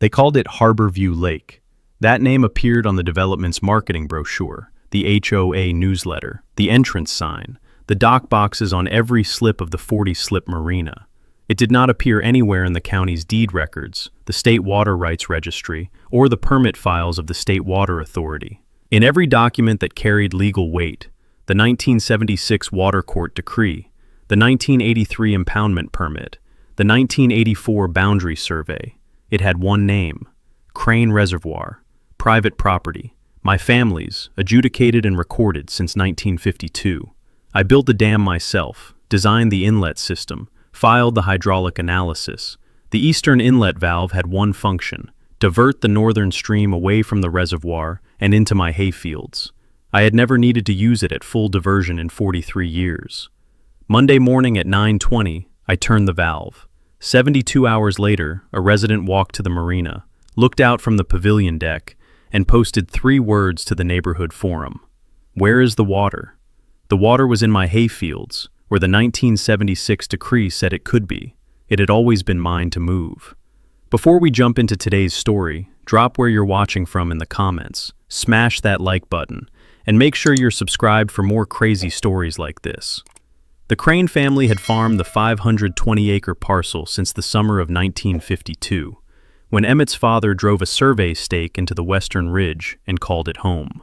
They called it Harborview Lake. That name appeared on the development's marketing brochure, the HOA newsletter, the entrance sign, the dock boxes on every slip of the 40-slip marina. It did not appear anywhere in the county's deed records, the State Water Rights Registry, or the permit files of the State Water Authority. In every document that carried legal weight, the 1976 Water Court Decree, the 1983 Impoundment Permit, the 1984 Boundary Survey, it had one name: Crane Reservoir, private property, my family's, adjudicated and recorded since 1952. I built the dam myself, designed the inlet system, filed the hydraulic analysis. The eastern inlet valve had one function: divert the northern stream away from the reservoir and into my hayfields. I had never needed to use it at full diversion in 43 years. Monday morning at 9:20, I turned the valve. 72 hours later, a resident walked to the marina, looked out from the pavilion deck, and posted 3 words to the neighborhood forum: "Where is the water?" The water was in my hayfields, where the 1976 decree said it could be. It had always been mine to move. Before we jump into today's story, drop where you're watching from in the comments, smash that like button, and make sure you're subscribed for more crazy stories like this. The Crane family had farmed the 520-acre parcel since the summer of 1952, when Emmett's father drove a survey stake into the western ridge and called it home.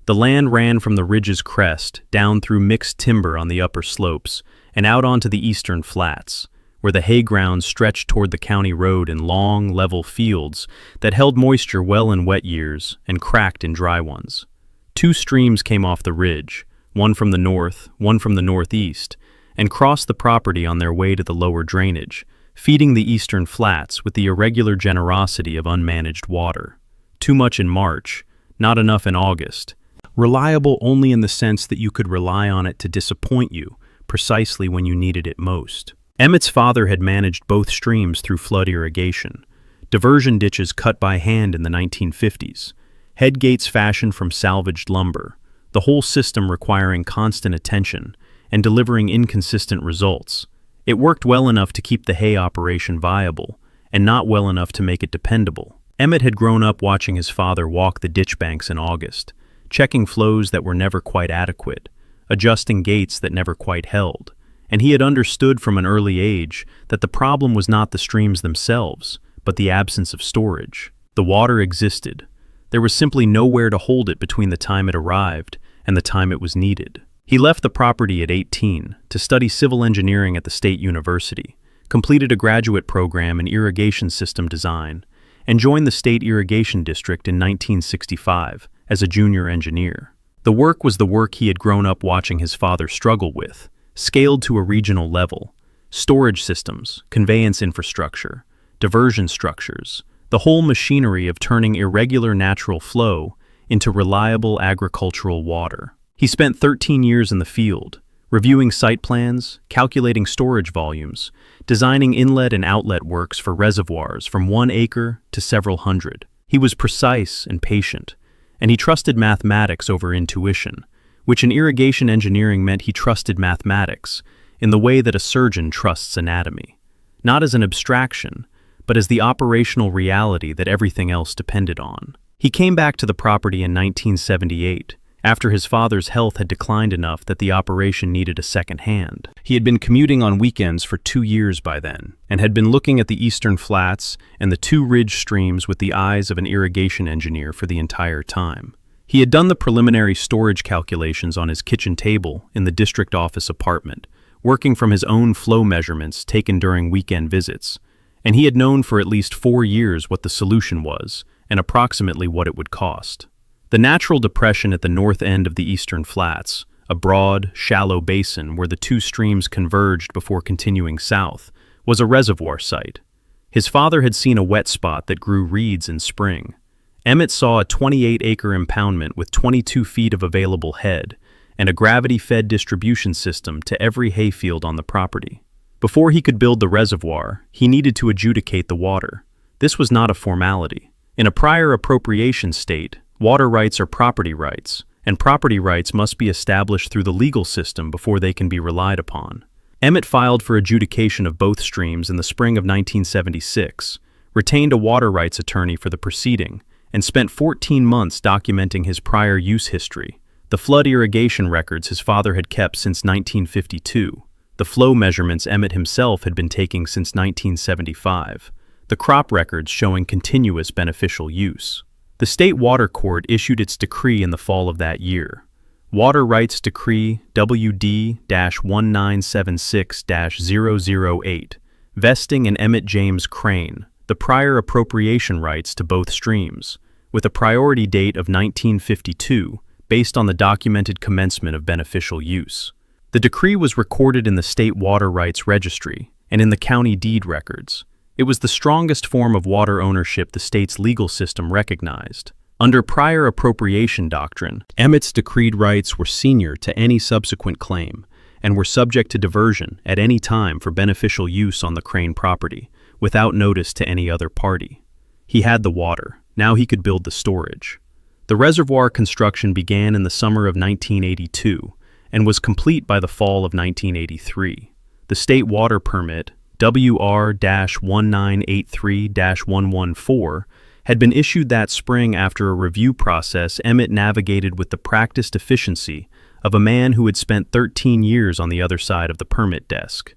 The land ran from the ridge's crest down through mixed timber on the upper slopes and out onto the eastern flats, where the hay ground stretched toward the county road in long, level fields that held moisture well in wet years and cracked in dry ones. 2 streams came off the ridge, one from the north, one from the northeast, and crossed the property on their way to the lower drainage, feeding the eastern flats with the irregular generosity of unmanaged water. Too much in March, not enough in August. Reliable only in the sense that you could rely on it to disappoint you, precisely when you needed it most. Emmett's father had managed both streams through flood irrigation, diversion ditches cut by hand in the 1950s, head gates fashioned from salvaged lumber, the whole system requiring constant attention and delivering inconsistent results. It worked well enough to keep the hay operation viable, and not well enough to make it dependable. Emmett had grown up watching his father walk the ditch banks in August, checking flows that were never quite adequate, adjusting gates that never quite held, and he had understood from an early age that the problem was not the streams themselves, but the absence of storage. The water existed. There was simply nowhere to hold it between the time it arrived and the time it was needed. He left the property at 18 to study civil engineering at the State University, completed a graduate program in irrigation system design, and joined the State Irrigation District in 1965 as a junior engineer. The work was the work he had grown up watching his father struggle with, scaled to a regional level: storage systems, conveyance infrastructure, diversion structures, the whole machinery of turning irregular natural flow into reliable agricultural water. He spent 13 years in the field, reviewing site plans, calculating storage volumes, designing inlet and outlet works for reservoirs from 1 acre to several hundred. He was precise and patient, and he trusted mathematics over intuition, which in irrigation engineering meant he trusted mathematics in the way that a surgeon trusts anatomy, not as an abstraction, but as the operational reality that everything else depended on. He came back to the property in 1978, after his father's health had declined enough that the operation needed a second hand. He had been commuting on weekends for 2 years by then, and had been looking at the eastern flats and the 2 ridge streams with the eyes of an irrigation engineer for the entire time. He had done the preliminary storage calculations on his kitchen table in the district office apartment, working from his own flow measurements taken during weekend visits, and he had known for at least 4 years what the solution was and approximately what it would cost. The natural depression at the north end of the eastern flats, a broad, shallow basin where the 2 streams converged before continuing south, was a reservoir site. His father had seen a wet spot that grew reeds in spring. Emmett saw a 28-acre impoundment with 22 feet of available head and a gravity-fed distribution system to every hayfield on the property. Before he could build the reservoir, he needed to adjudicate the water. This was not a formality. In a prior appropriation state, water rights are property rights, and property rights must be established through the legal system before they can be relied upon. Emmett filed for adjudication of both streams in the spring of 1976, retained a water rights attorney for the proceeding, and spent 14 months documenting his prior use history, the flood irrigation records his father had kept since 1952, the flow measurements Emmett himself had been taking since 1975, the crop records showing continuous beneficial use. The State Water Court issued its decree in the fall of that year. Water Rights Decree WD-1976-008, vesting in Emmett James Crane the prior appropriation rights to both streams, with a priority date of 1952 based on the documented commencement of beneficial use. The decree was recorded in the State Water Rights Registry and in the county deed records. It was the strongest form of water ownership the state's legal system recognized. Under prior appropriation doctrine, Emmett's decreed rights were senior to any subsequent claim and were subject to diversion at any time for beneficial use on the Crane property, without notice to any other party. He had the water. Now he could build the storage. The reservoir construction began in the summer of 1982 and was complete by the fall of 1983. The state water permit, WR-1983-114, had been issued that spring after a review process Emmett navigated with the practiced efficiency of a man who had spent 13 years on the other side of the permit desk.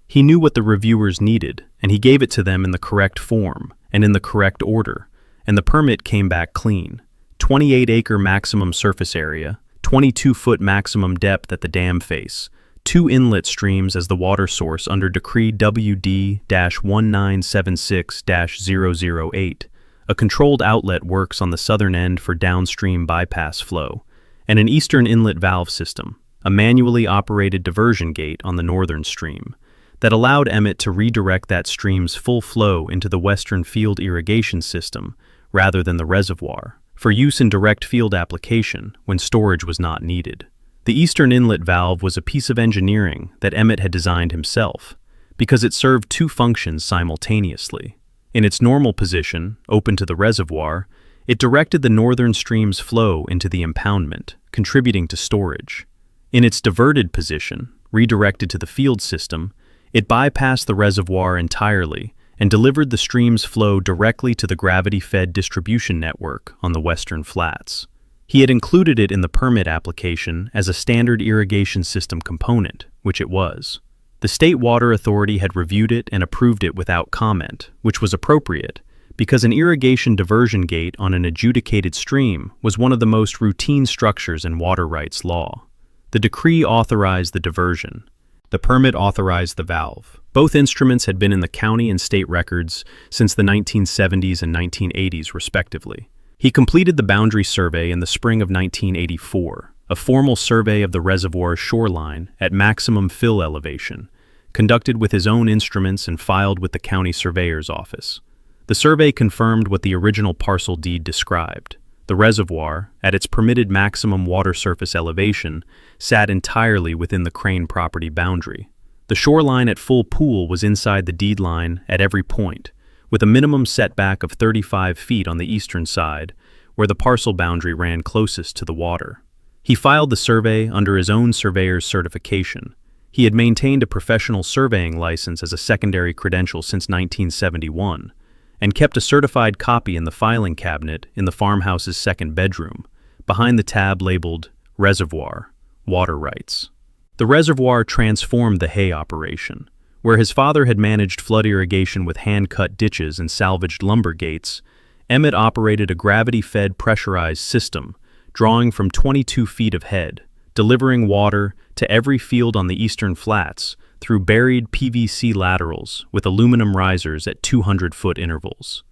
He knew what the reviewers needed, and he gave it to them in the correct form and in the correct order, and the permit came back clean. 28-acre maximum surface area, 22-foot maximum depth at the dam face, 2 inlet streams as the water source under Decree WD-1976-008. A controlled outlet works on the southern end for downstream bypass flow, and an eastern inlet valve system, a manually operated diversion gate on the northern stream, that allowed Emmett to redirect that stream's full flow into the western field irrigation system rather than the reservoir, for use in direct field application when storage was not needed. The eastern inlet valve was a piece of engineering that Emmett had designed himself, because it served 2 functions simultaneously. In its normal position, open to the reservoir, it directed the northern stream's flow into the impoundment, contributing to storage. In its diverted position, redirected to the field system, it bypassed the reservoir entirely and delivered the stream's flow directly to the gravity-fed distribution network on the western flats. He had included it in the permit application as a standard irrigation system component, which it was. The State Water Authority had reviewed it and approved it without comment, which was appropriate, because an irrigation diversion gate on an adjudicated stream was one of the most routine structures in water rights law. The decree authorized the diversion. The permit authorized the valve. Both instruments had been in the county and state records since the 1970s and 1980s, respectively. He completed the boundary survey in the spring of 1984, a formal survey of the reservoir's shoreline at maximum fill elevation, conducted with his own instruments and filed with the county surveyor's office. The survey confirmed what the original parcel deed described. The reservoir, at its permitted maximum water surface elevation, sat entirely within the Crane property boundary. The shoreline at full pool was inside the deed line at every point, with a minimum setback of 35 feet on the eastern side, where the parcel boundary ran closest to the water. He filed the survey under his own surveyor's certification. He had maintained a professional surveying license as a secondary credential since 1971, and kept a certified copy in the filing cabinet in the farmhouse's second bedroom, behind the tab labeled Reservoir, Water Rights. The reservoir transformed the hay operation. Where his father had managed flood irrigation with hand-cut ditches and salvaged lumber gates, Emmett operated a gravity-fed pressurized system, drawing from 22 feet of head, delivering water to every field on the eastern flats through buried PVC laterals with aluminum risers at 200-foot intervals.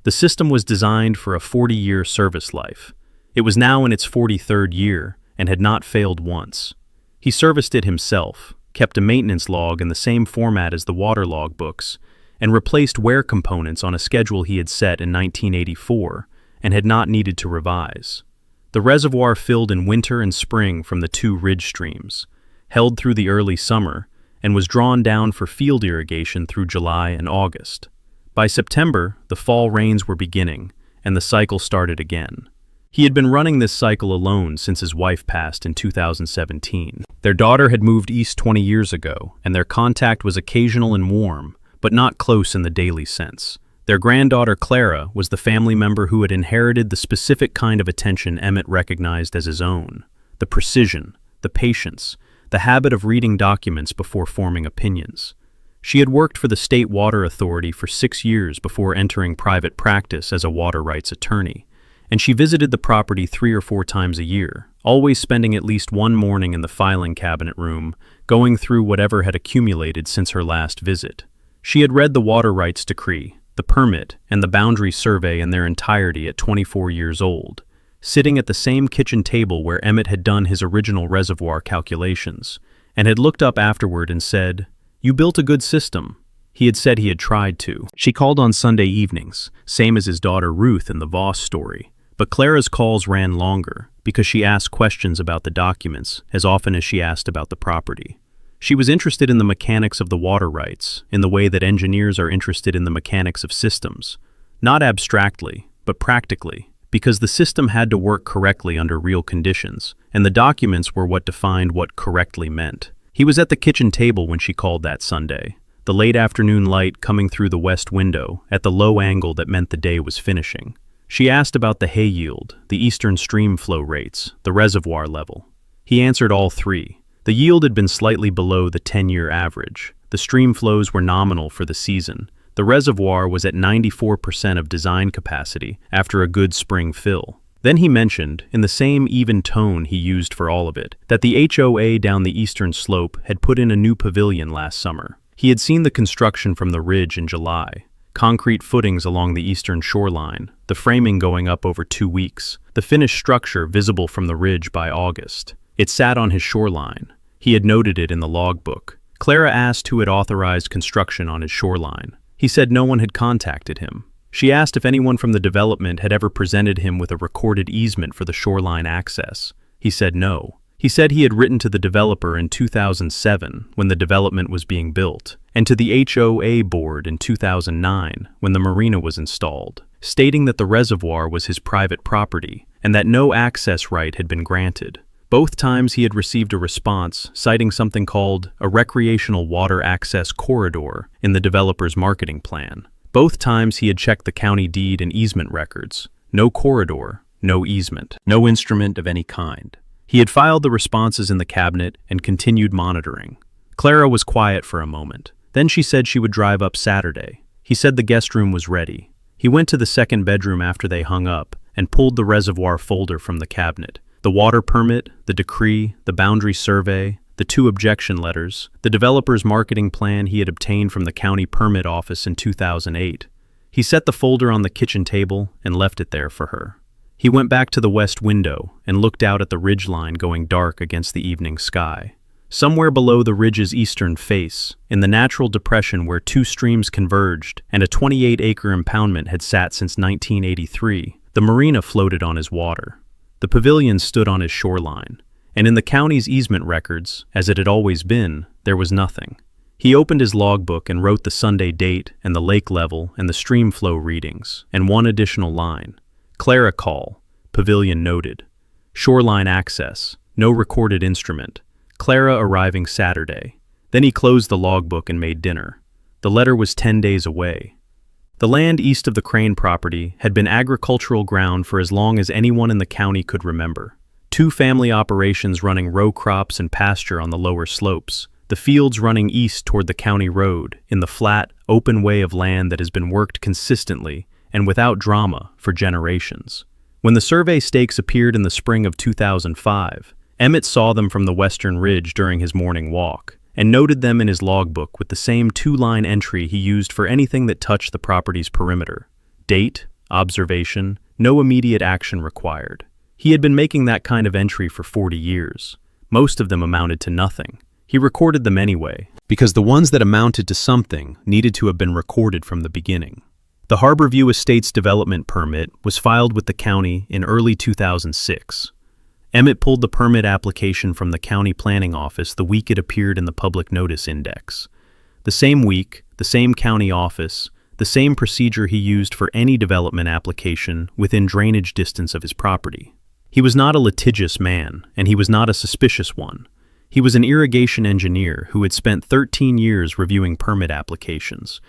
The system was designed for a 40-year service life. It was now in its 43rd year and had not failed once. He serviced it himself, kept a maintenance log in the same format as the water log books, and replaced wear components on a schedule he had set in 1984 and had not needed to revise. The reservoir filled in winter and spring from the 2 ridge streams, held through the early summer, and was drawn down for field irrigation through July and August. By September, the fall rains were beginning, and the cycle started again. He had been running this cycle alone since his wife passed in 2017. Their daughter had moved east 20 years ago, and their contact was occasional and warm, but not close in the daily sense. Their granddaughter Clara was the family member who had inherited the specific kind of attention Emmett recognized as his own: the precision, the patience, the habit of reading documents before forming opinions. She had worked for the State Water Authority for 6 years before entering private practice as a water rights attorney, and she visited the property 3 or 4 times a year, always spending at least one morning in the filing cabinet room, going through whatever had accumulated since her last visit. She had read the water rights decree, the permit, and the boundary survey in their entirety at 24 years old, sitting at the same kitchen table where Emmett had done his original reservoir calculations, and had looked up afterward and said, "You built a good system." He had said he had tried to. She called on Sunday evenings, same as his daughter Ruth in the Voss story. But Clara's calls ran longer because she asked questions about the documents as often as she asked about the property. She was interested in the mechanics of the water rights, in the way that engineers are interested in the mechanics of systems. Not abstractly, but practically, because the system had to work correctly under real conditions, and the documents were what defined what correctly meant. He was at the kitchen table when she called that Sunday, the late afternoon light coming through the west window at the low angle that meant the day was finishing. She asked about the hay yield, the eastern stream flow rates, the reservoir level. He answered all three. The yield had been slightly below the 10-year average. The stream flows were nominal for the season. The reservoir was at 94% of design capacity after a good spring fill. Then he mentioned, in the same even tone he used for all of it, that the HOA down the eastern slope had put in a new pavilion last summer. He had seen the construction from the ridge in July. Concrete footings along the eastern shoreline, the framing going up over 2 weeks, the finished structure visible from the ridge by August. It sat on his shoreline. He had noted it in the logbook. Clara asked who had authorized construction on his shoreline. He said no one had contacted him. She asked if anyone from the development had ever presented him with a recorded easement for the shoreline access. He said no. He said he had written to the developer in 2007 when the development was being built, and to the HOA board in 2009 when the marina was installed, stating that the reservoir was his private property and that no access right had been granted. Both times he had received a response citing something called a recreational water access corridor in the developer's marketing plan. Both times he had checked the county deed and easement records. No corridor, no easement, no instrument of any kind. He had filed the responses in the cabinet and continued monitoring. Clara was quiet for a moment. Then she said she would drive up Saturday. He said the guest room was ready. He went to the second bedroom after they hung up and pulled the reservoir folder from the cabinet. The water permit, the decree, the boundary survey, the 2 objection letters, the developer's marketing plan he had obtained from the county permit office in 2008. He set the folder on the kitchen table and left it there for her. He went back to the west window and looked out at the ridgeline going dark against the evening sky. Somewhere below the ridge's eastern face, in the natural depression where 2 streams converged and a 28-acre impoundment had sat since 1983, the marina floated on his water. The pavilion stood on his shoreline, and in the county's easement records, as it had always been, there was nothing. He opened his logbook and wrote the Sunday date and the lake level and the stream flow readings, and one additional line. Clara call, pavilion noted. Shoreline access, no recorded instrument. Clara arriving Saturday. Then he closed the logbook and made dinner. The letter was 10 days away. The land east of the Crane property had been agricultural ground for as long as anyone in the county could remember. 2 family operations running row crops and pasture on the lower slopes, the fields running east toward the county road in the flat, open way of land that has been worked consistently and without drama for generations. When the survey stakes appeared in the spring of 2005, Emmett saw them from the western ridge during his morning walk and noted them in his logbook with the same 2-line entry he used for anything that touched the property's perimeter. Date, observation, no immediate action required. He had been making that kind of entry for 40 years. Most of them amounted to nothing. He recorded them anyway, because the ones that amounted to something needed to have been recorded from the beginning. The Harborview Estates development permit was filed with the county in early 2006. Emmett pulled the permit application from the county planning office the week it appeared in the public notice index. The same week, the same county office, the same procedure he used for any development application within drainage distance of his property. He was not a litigious man, and he was not a suspicious one. He was an irrigation engineer who had spent 13 years reviewing permit applications,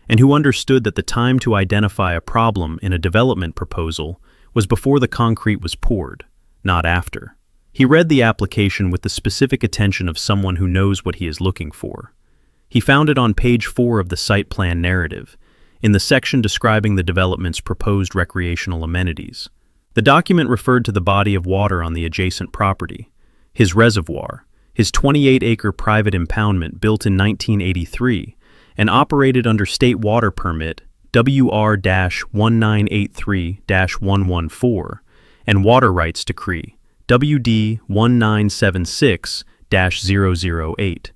and who understood that the time to identify a problem in a development proposal was before the concrete was poured, not after. He read the application with the specific attention of someone who knows what he is looking for. He found it on page 4 of the site plan narrative, in the section describing the development's proposed recreational amenities. The document referred to the body of water on the adjacent property, his reservoir, his 28-acre private impoundment built in 1983 and operated under State Water Permit WR-1983-114 and Water Rights Decree WD-1976-008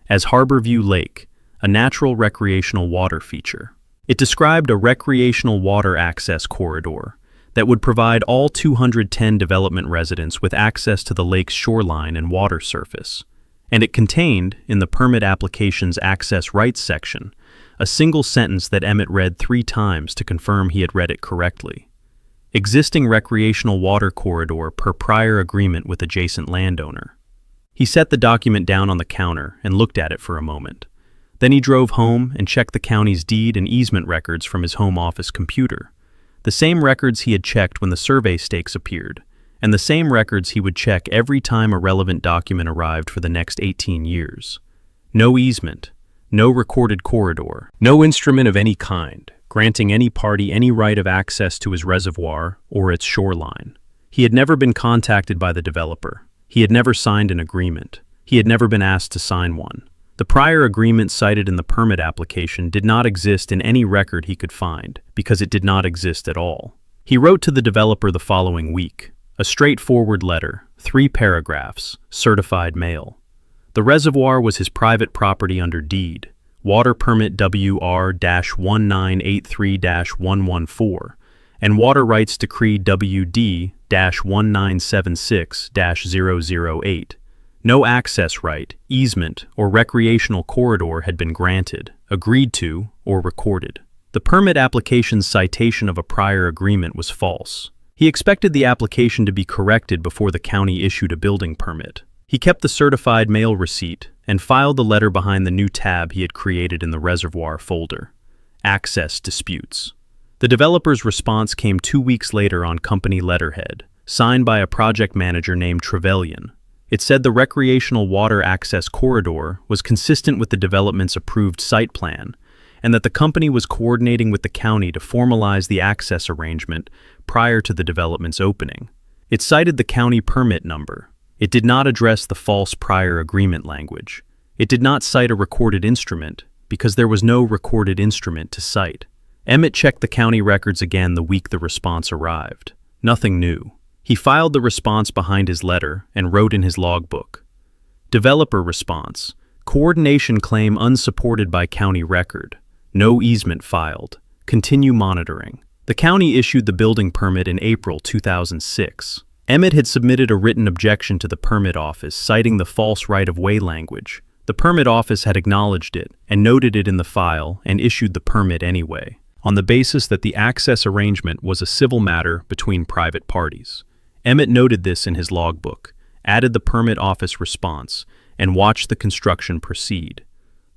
as Harborview Lake, a natural recreational water feature. It described a recreational water access corridor that would provide all 210 development residents with access to the lake's shoreline and water surface. And it contained, in the permit application's access rights section, a single sentence that Emmett read 3 times to confirm he had read it correctly. Existing recreational water corridor per prior agreement with adjacent landowner. He set the document down on the counter and looked at it for a moment. Then he drove home and checked the county's deed and easement records from his home office computer. The same records he had checked when the survey stakes appeared, and the same records he would check every time a relevant document arrived for the next 18 years. No easement, no recorded corridor, no instrument of any kind, granting any party any right of access to his reservoir or its shoreline. He had never been contacted by the developer. He had never signed an agreement. He had never been asked to sign one. The prior agreement cited in the permit application did not exist in any record he could find, because it did not exist at all. He wrote to the developer the following week, a straightforward letter, 3 paragraphs, certified mail. The reservoir was his private property under deed, Water Permit WR-1983-114, and Water Rights Decree WD-1976-008. No access right, easement, or recreational corridor had been granted, agreed to, or recorded. The permit application's citation of a prior agreement was false. He expected the application to be corrected before the county issued a building permit. He kept the certified mail receipt and filed the letter behind the new tab he had created in the reservoir folder. Access disputes. The developer's response came 2 weeks later on company letterhead, signed by a project manager named Trevelyan. It said the recreational water access corridor was consistent with the development's approved site plan, and that the company was coordinating with the county to formalize the access arrangement prior to the development's opening. It cited the county permit number. It did not address the false prior agreement language. It did not cite a recorded instrument, because there was no recorded instrument to cite. Emmett checked the county records again the week the response arrived. Nothing new. He filed the response behind his letter and wrote in his logbook. Developer response. Coordination claim unsupported by county record. No easement filed. Continue monitoring. The county issued the building permit in April 2006. Emmett had submitted a written objection to the permit office citing the false right-of-way language. The permit office had acknowledged it and noted it in the file and issued the permit anyway, on the basis that the access arrangement was a civil matter between private parties. Emmett noted this in his logbook, added the permit office response, and watched the construction proceed.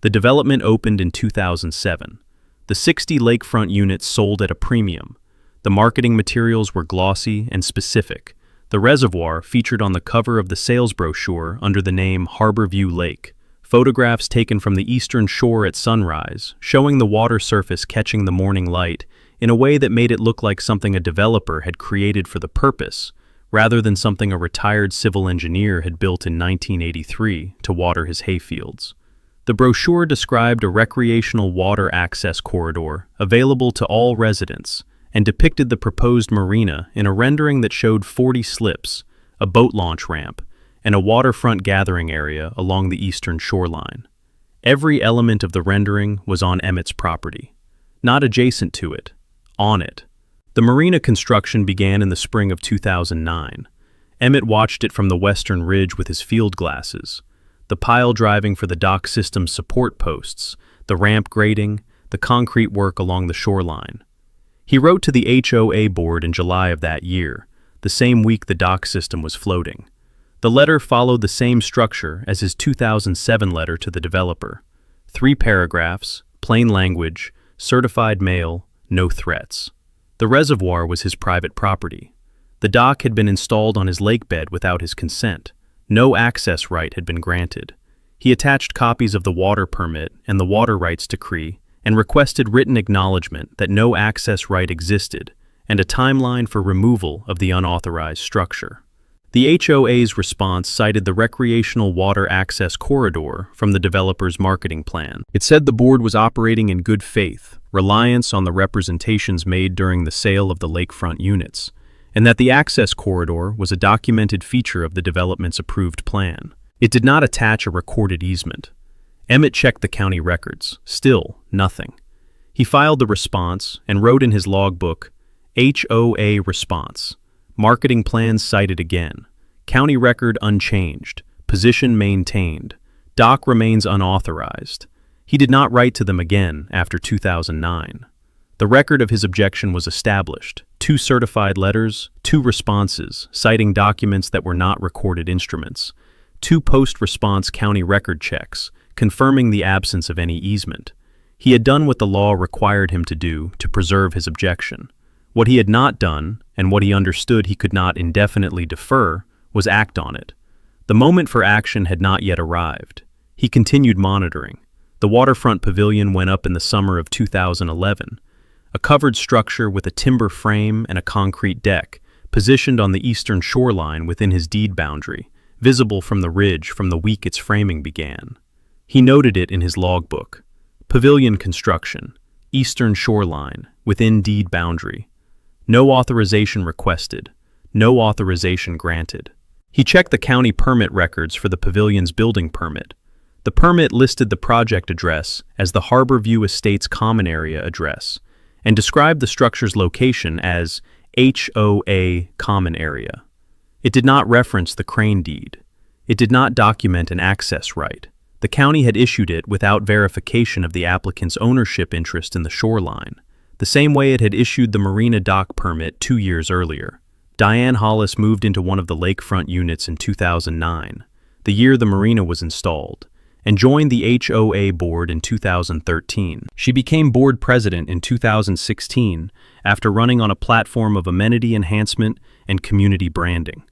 The development opened in 2007. The 60 lakefront units sold at a premium. The marketing materials were glossy and specific. The reservoir featured on the cover of the sales brochure under the name Harborview Lake. Photographs taken from the eastern shore at sunrise, showing the water surface catching the morning light in a way that made it look like something a developer had created for the purpose, rather than something a retired civil engineer had built in 1983 to water his hayfields. The brochure described a recreational water access corridor available to all residents and depicted the proposed marina in a rendering that showed 40 slips, a boat launch ramp, and a waterfront gathering area along the eastern shoreline. Every element of the rendering was on Emmett's property, not adjacent to it, on it. The marina construction began in the spring of 2009. Emmett watched it from the western ridge with his field glasses, the pile driving for the dock system's support posts, the ramp grading, the concrete work along the shoreline. He wrote to the HOA board in July of that year, the same week the dock system was floating. The letter followed the same structure as his 2007 letter to the developer. 3 paragraphs, plain language, certified mail, no threats. The reservoir was his private property. The dock had been installed on his lakebed without his consent. No access right had been granted. He attached copies of the water permit and the water rights decree and requested written acknowledgement that no access right existed and a timeline for removal of the unauthorized structure. The HOA's response cited the recreational water access corridor from the developer's marketing plan. It said the board was operating in good faith, reliance on the representations made during the sale of the lakefront units, and that the access corridor was a documented feature of the development's approved plan. It did not attach a recorded easement. Emmett checked the county records. Still, nothing. He filed the response and wrote in his logbook, HOA response. Marketing plan cited again. County record unchanged. Position maintained. Dock remains unauthorized. He did not write to them again after 2009. The record of his objection was established. 2 certified letters, 2 responses, citing documents that were not recorded instruments, 2 post-response county record checks, confirming the absence of any easement. He had done what the law required him to do to preserve his objection. What he had not done, and what he understood he could not indefinitely defer, was act on it. The moment for action had not yet arrived. He continued monitoring. The waterfront pavilion went up in the summer of 2011, a covered structure with a timber frame and a concrete deck, positioned on the eastern shoreline within his deed boundary, visible from the ridge from the week its framing began. He noted it in his logbook. Pavilion construction, eastern shoreline, within deed boundary. No authorization requested. No authorization granted. He checked the county permit records for the pavilion's building permit. The permit listed the project address as the Harborview Estates Common Area address and described the structure's location as HOA Common Area. It did not reference the crane deed. It did not document an access right. The county had issued it without verification of the applicant's ownership interest in the shoreline, the same way it had issued the Marina dock permit 2 years earlier. Diane Hollis moved into one of the lakefront units in 2009, the year the Marina was installed, and joined the HOA board in 2013. She became board president in 2016 after running on a platform of amenity enhancement and community branding.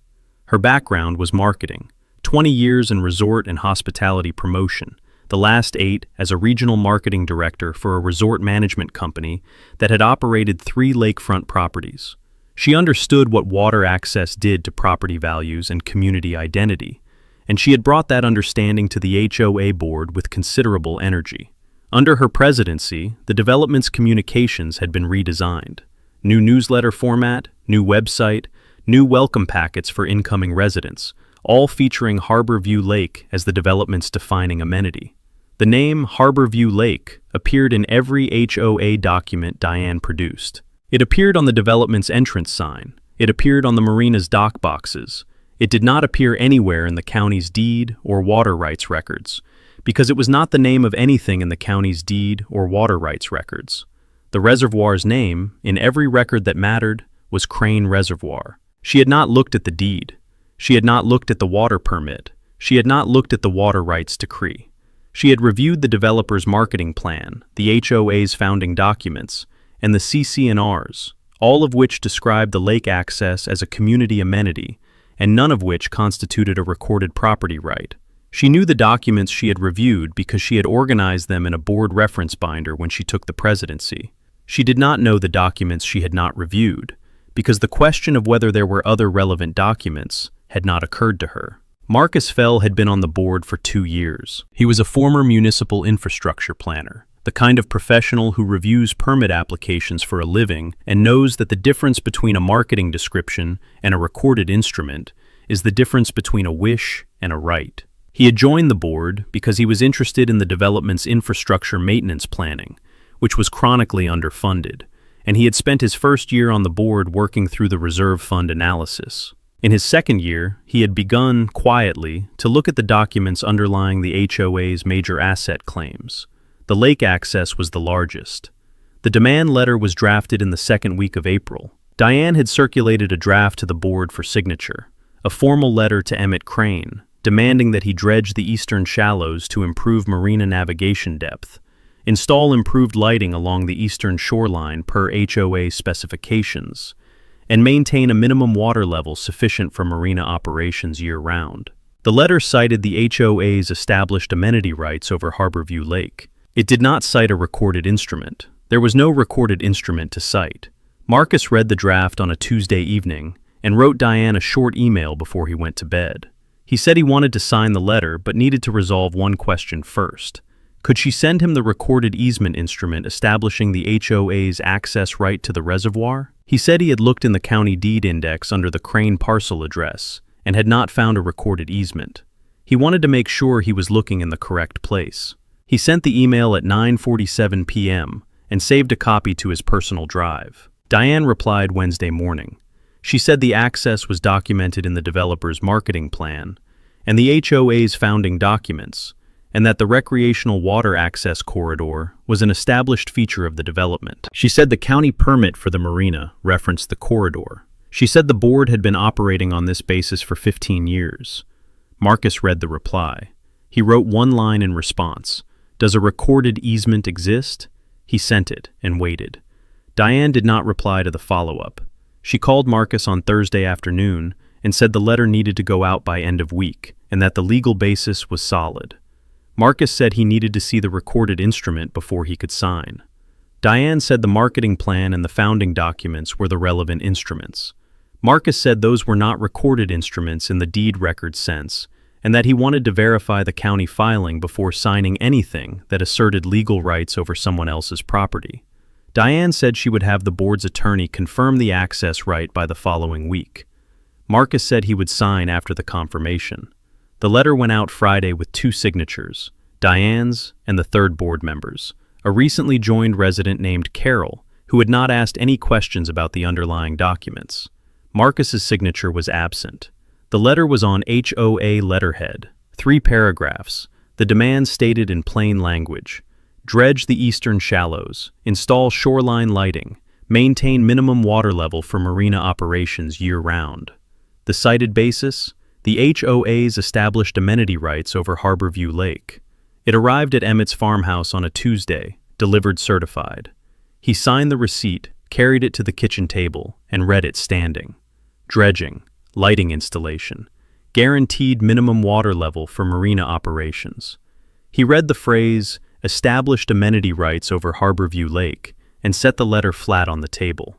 Her background was marketing, 20 years in resort and hospitality promotion, the last 8 as a regional marketing director for a resort management company that had operated 3 lakefront properties. She understood what water access did to property values and community identity, and she had brought that understanding to the HOA board with considerable energy. Under her presidency, the development's communications had been redesigned. New newsletter format, new website, new welcome packets for incoming residents, all featuring Harborview Lake as the development's defining amenity. The name Harborview Lake appeared in every HOA document Diane produced. It appeared on the development's entrance sign. It appeared on the Marina's dock boxes. It did not appear anywhere in the county's deed or water rights records, because it was not the name of anything in the county's deed or water rights records. The reservoir's name, in every record that mattered, was Crane Reservoir. She had not looked at the deed. She had not looked at the water permit. She had not looked at the water rights decree. She had reviewed the developer's marketing plan, the HOA's founding documents, and the CC&Rs, all of which described the lake access as a community amenity, and none of which constituted a recorded property right. She knew the documents she had reviewed because she had organized them in a board reference binder when she took the presidency. She did not know the documents she had not reviewed, because the question of whether there were other relevant documents had not occurred to her. Marcus Fell had been on the board for 2 years. He was a former municipal infrastructure planner, the kind of professional who reviews permit applications for a living and knows that the difference between a marketing description and a recorded instrument is the difference between a wish and a right. He had joined the board because he was interested in the development's infrastructure maintenance planning, which was chronically underfunded, and he had spent his first year on the board working through the reserve fund analysis. In his second year, he had begun, quietly, to look at the documents underlying the HOA's major asset claims. The lake access was the largest. The demand letter was drafted in the second week of April. Diane had circulated a draft to the board for signature, a formal letter to Emmett Crane, demanding that he dredge the eastern shallows to improve marina navigation depth, install improved lighting along the eastern shoreline per HOA specifications, and maintain a minimum water level sufficient for marina operations year-round. The letter cited the HOA's established amenity rights over Harborview Lake. It did not cite a recorded instrument. There was no recorded instrument to cite. Marcus read the draft on a Tuesday evening and wrote Diane a short email before he went to bed. He said he wanted to sign the letter but needed to resolve one question first. Could she send him the recorded easement instrument establishing the HOA's access right to the reservoir? He said he had looked in the county deed index under the Crane parcel address and had not found a recorded easement. He wanted to make sure he was looking in the correct place. He sent the email at 9:47 p.m. and saved a copy to his personal drive. Diane replied Wednesday morning. She said the access was documented in the developer's marketing plan and the HOA's founding documents, and that the recreational water access corridor was an established feature of the development. She said the county permit for the marina referenced the corridor. She said the board had been operating on this basis for 15 years. Marcus read the reply. He wrote one line in response. "Does a recorded easement exist?" He sent it and waited. Diane did not reply to the follow-up. She called Marcus on Thursday afternoon and said the letter needed to go out by end of week and that the legal basis was solid. Marcus said he needed to see the recorded instrument before he could sign. Diane said the marketing plan and the founding documents were the relevant instruments. Marcus said those were not recorded instruments in the deed record sense, and that he wanted to verify the county filing before signing anything that asserted legal rights over someone else's property. Diane said she would have the board's attorney confirm the access right by the following week. Marcus said he would sign after the confirmation. The letter went out Friday with 2 signatures, Diane's and the third board member's, a recently joined resident named Carol, who had not asked any questions about the underlying documents. Marcus's signature was absent. The letter was on HOA letterhead, 3 paragraphs, the demands stated in plain language. Dredge the eastern shallows, install shoreline lighting, maintain minimum water level for marina operations year-round. The cited basis? The HOA's established amenity rights over Harborview Lake. It arrived at Emmett's farmhouse on a Tuesday, delivered certified. He signed the receipt, carried it to the kitchen table, and read it standing. Dredging, lighting installation, guaranteed minimum water level for marina operations. He read the phrase, established amenity rights over Harborview Lake, and set the letter flat on the table.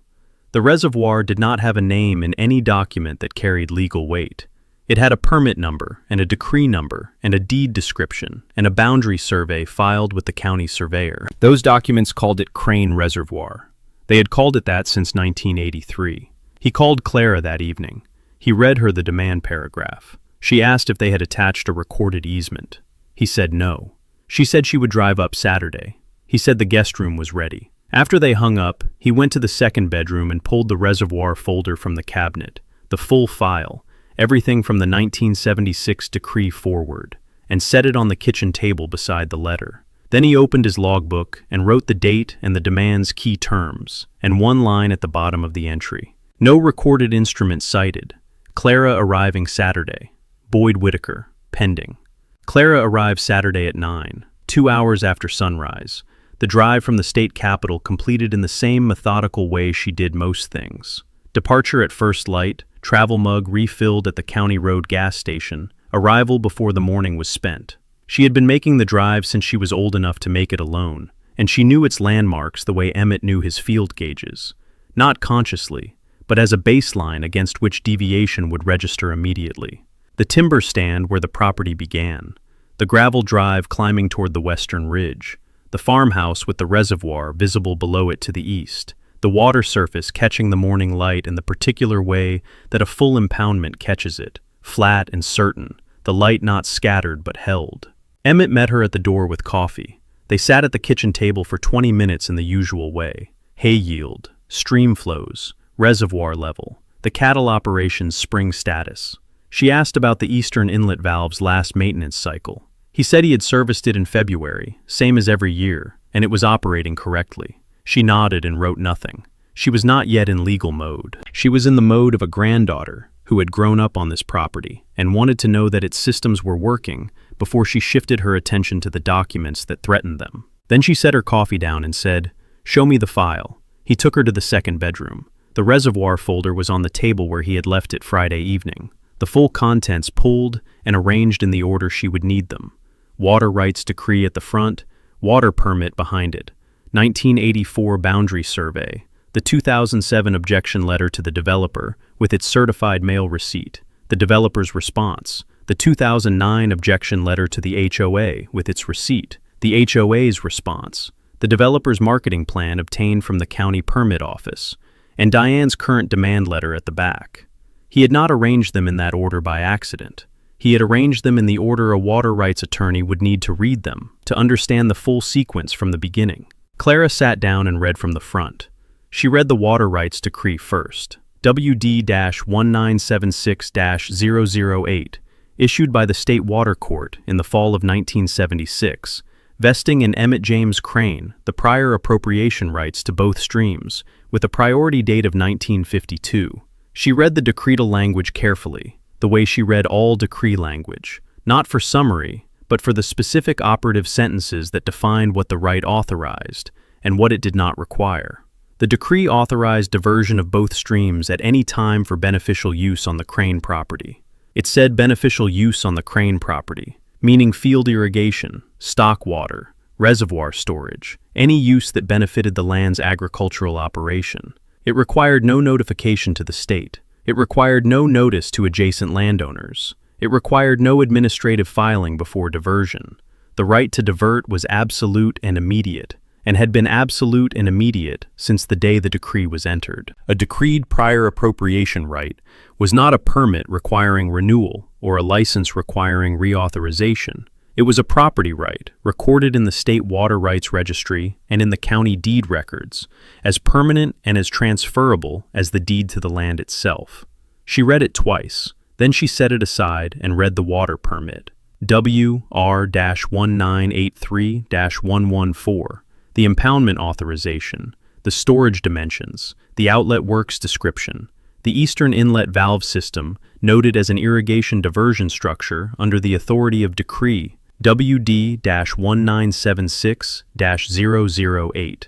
The reservoir did not have a name in any document that carried legal weight. It had a permit number and a decree number and a deed description and a boundary survey filed with the county surveyor. Those documents called it Crane Reservoir. They had called it that since 1983. He called Clara that evening. He read her the demand paragraph. She asked if they had attached a recorded easement. He said no. She said she would drive up Saturday. He said the guest room was ready. After they hung up, he went to the second bedroom and pulled the reservoir folder from the cabinet, the full file, everything from the 1976 decree forward, and set it on the kitchen table beside the letter. Then he opened his logbook and wrote the date and the demand's key terms, and one line at the bottom of the entry. No recorded instrument cited. Clara arriving Saturday. Boyd Whitaker, pending. Clara arrived Saturday at 9, 2 hours after sunrise. The drive from the state capitol completed in the same methodical way she did most things. Departure at first light, travel mug refilled at the County Road gas station, arrival before the morning was spent. She had been making the drive since she was old enough to make it alone, and she knew its landmarks the way Emmett knew his field gauges. Not consciously, but as a baseline against which deviation would register immediately. The timber stand where the property began, the gravel drive climbing toward the western ridge, the farmhouse with the reservoir visible below it to the east, the water surface catching the morning light in the particular way that a full impoundment catches it, flat and certain, the light not scattered but held. Emmett met her at the door with coffee. They sat at the kitchen table for 20 minutes in the usual way. Hay yield, stream flows, reservoir level, the cattle operation's spring status. She asked about the eastern inlet valve's last maintenance cycle. He said he had serviced it in February, same as every year, and it was operating correctly. She nodded and wrote nothing. She was not yet in legal mode. She was in the mode of a granddaughter who had grown up on this property and wanted to know that its systems were working before she shifted her attention to the documents that threatened them. Then she set her coffee down and said, "Show me the file." He took her to the second bedroom. The reservoir folder was on the table where he had left it Friday evening. The full contents pulled and arranged in the order she would need them. Water rights decree at the front, water permit behind it, 1984 boundary survey, the 2007 objection letter to the developer with its certified mail receipt, the developer's response, the 2009 objection letter to the HOA with its receipt, the HOA's response, the developer's marketing plan obtained from the county permit office, and Diane's current demand letter at the back. He had not arranged them in that order by accident. He had arranged them in the order a water rights attorney would need to read them, to understand the full sequence from the beginning. Clara sat down and read from the front. She read the water rights decree first. WD-1976-008, issued by the State Water Court in the fall of 1976, vesting in Emmett James Crane the prior appropriation rights to both streams, with a priority date of 1952. She read the decretal language carefully, the way she read all decree language, not for summary, but for the specific operative sentences that defined what the right authorized and what it did not require. The decree authorized diversion of both streams at any time for beneficial use on the Crane property. It said beneficial use on the Crane property, meaning field irrigation, stock water, reservoir storage, any use that benefited the land's agricultural operation. It required no notification to the state. It required no notice to adjacent landowners. It required no administrative filing before diversion. The right to divert was absolute and immediate, and had been absolute and immediate since the day the decree was entered. A decreed prior appropriation right was not a permit requiring renewal or a license requiring reauthorization. It was a property right, recorded in the State Water Rights Registry and in the county deed records, as permanent and as transferable as the deed to the land itself. She read it twice, then she set it aside and read the water permit. WR-1983-114, the impoundment authorization, the storage dimensions, the outlet works description, the eastern inlet valve system noted as an irrigation diversion structure under the authority of Decree WD-1976-008.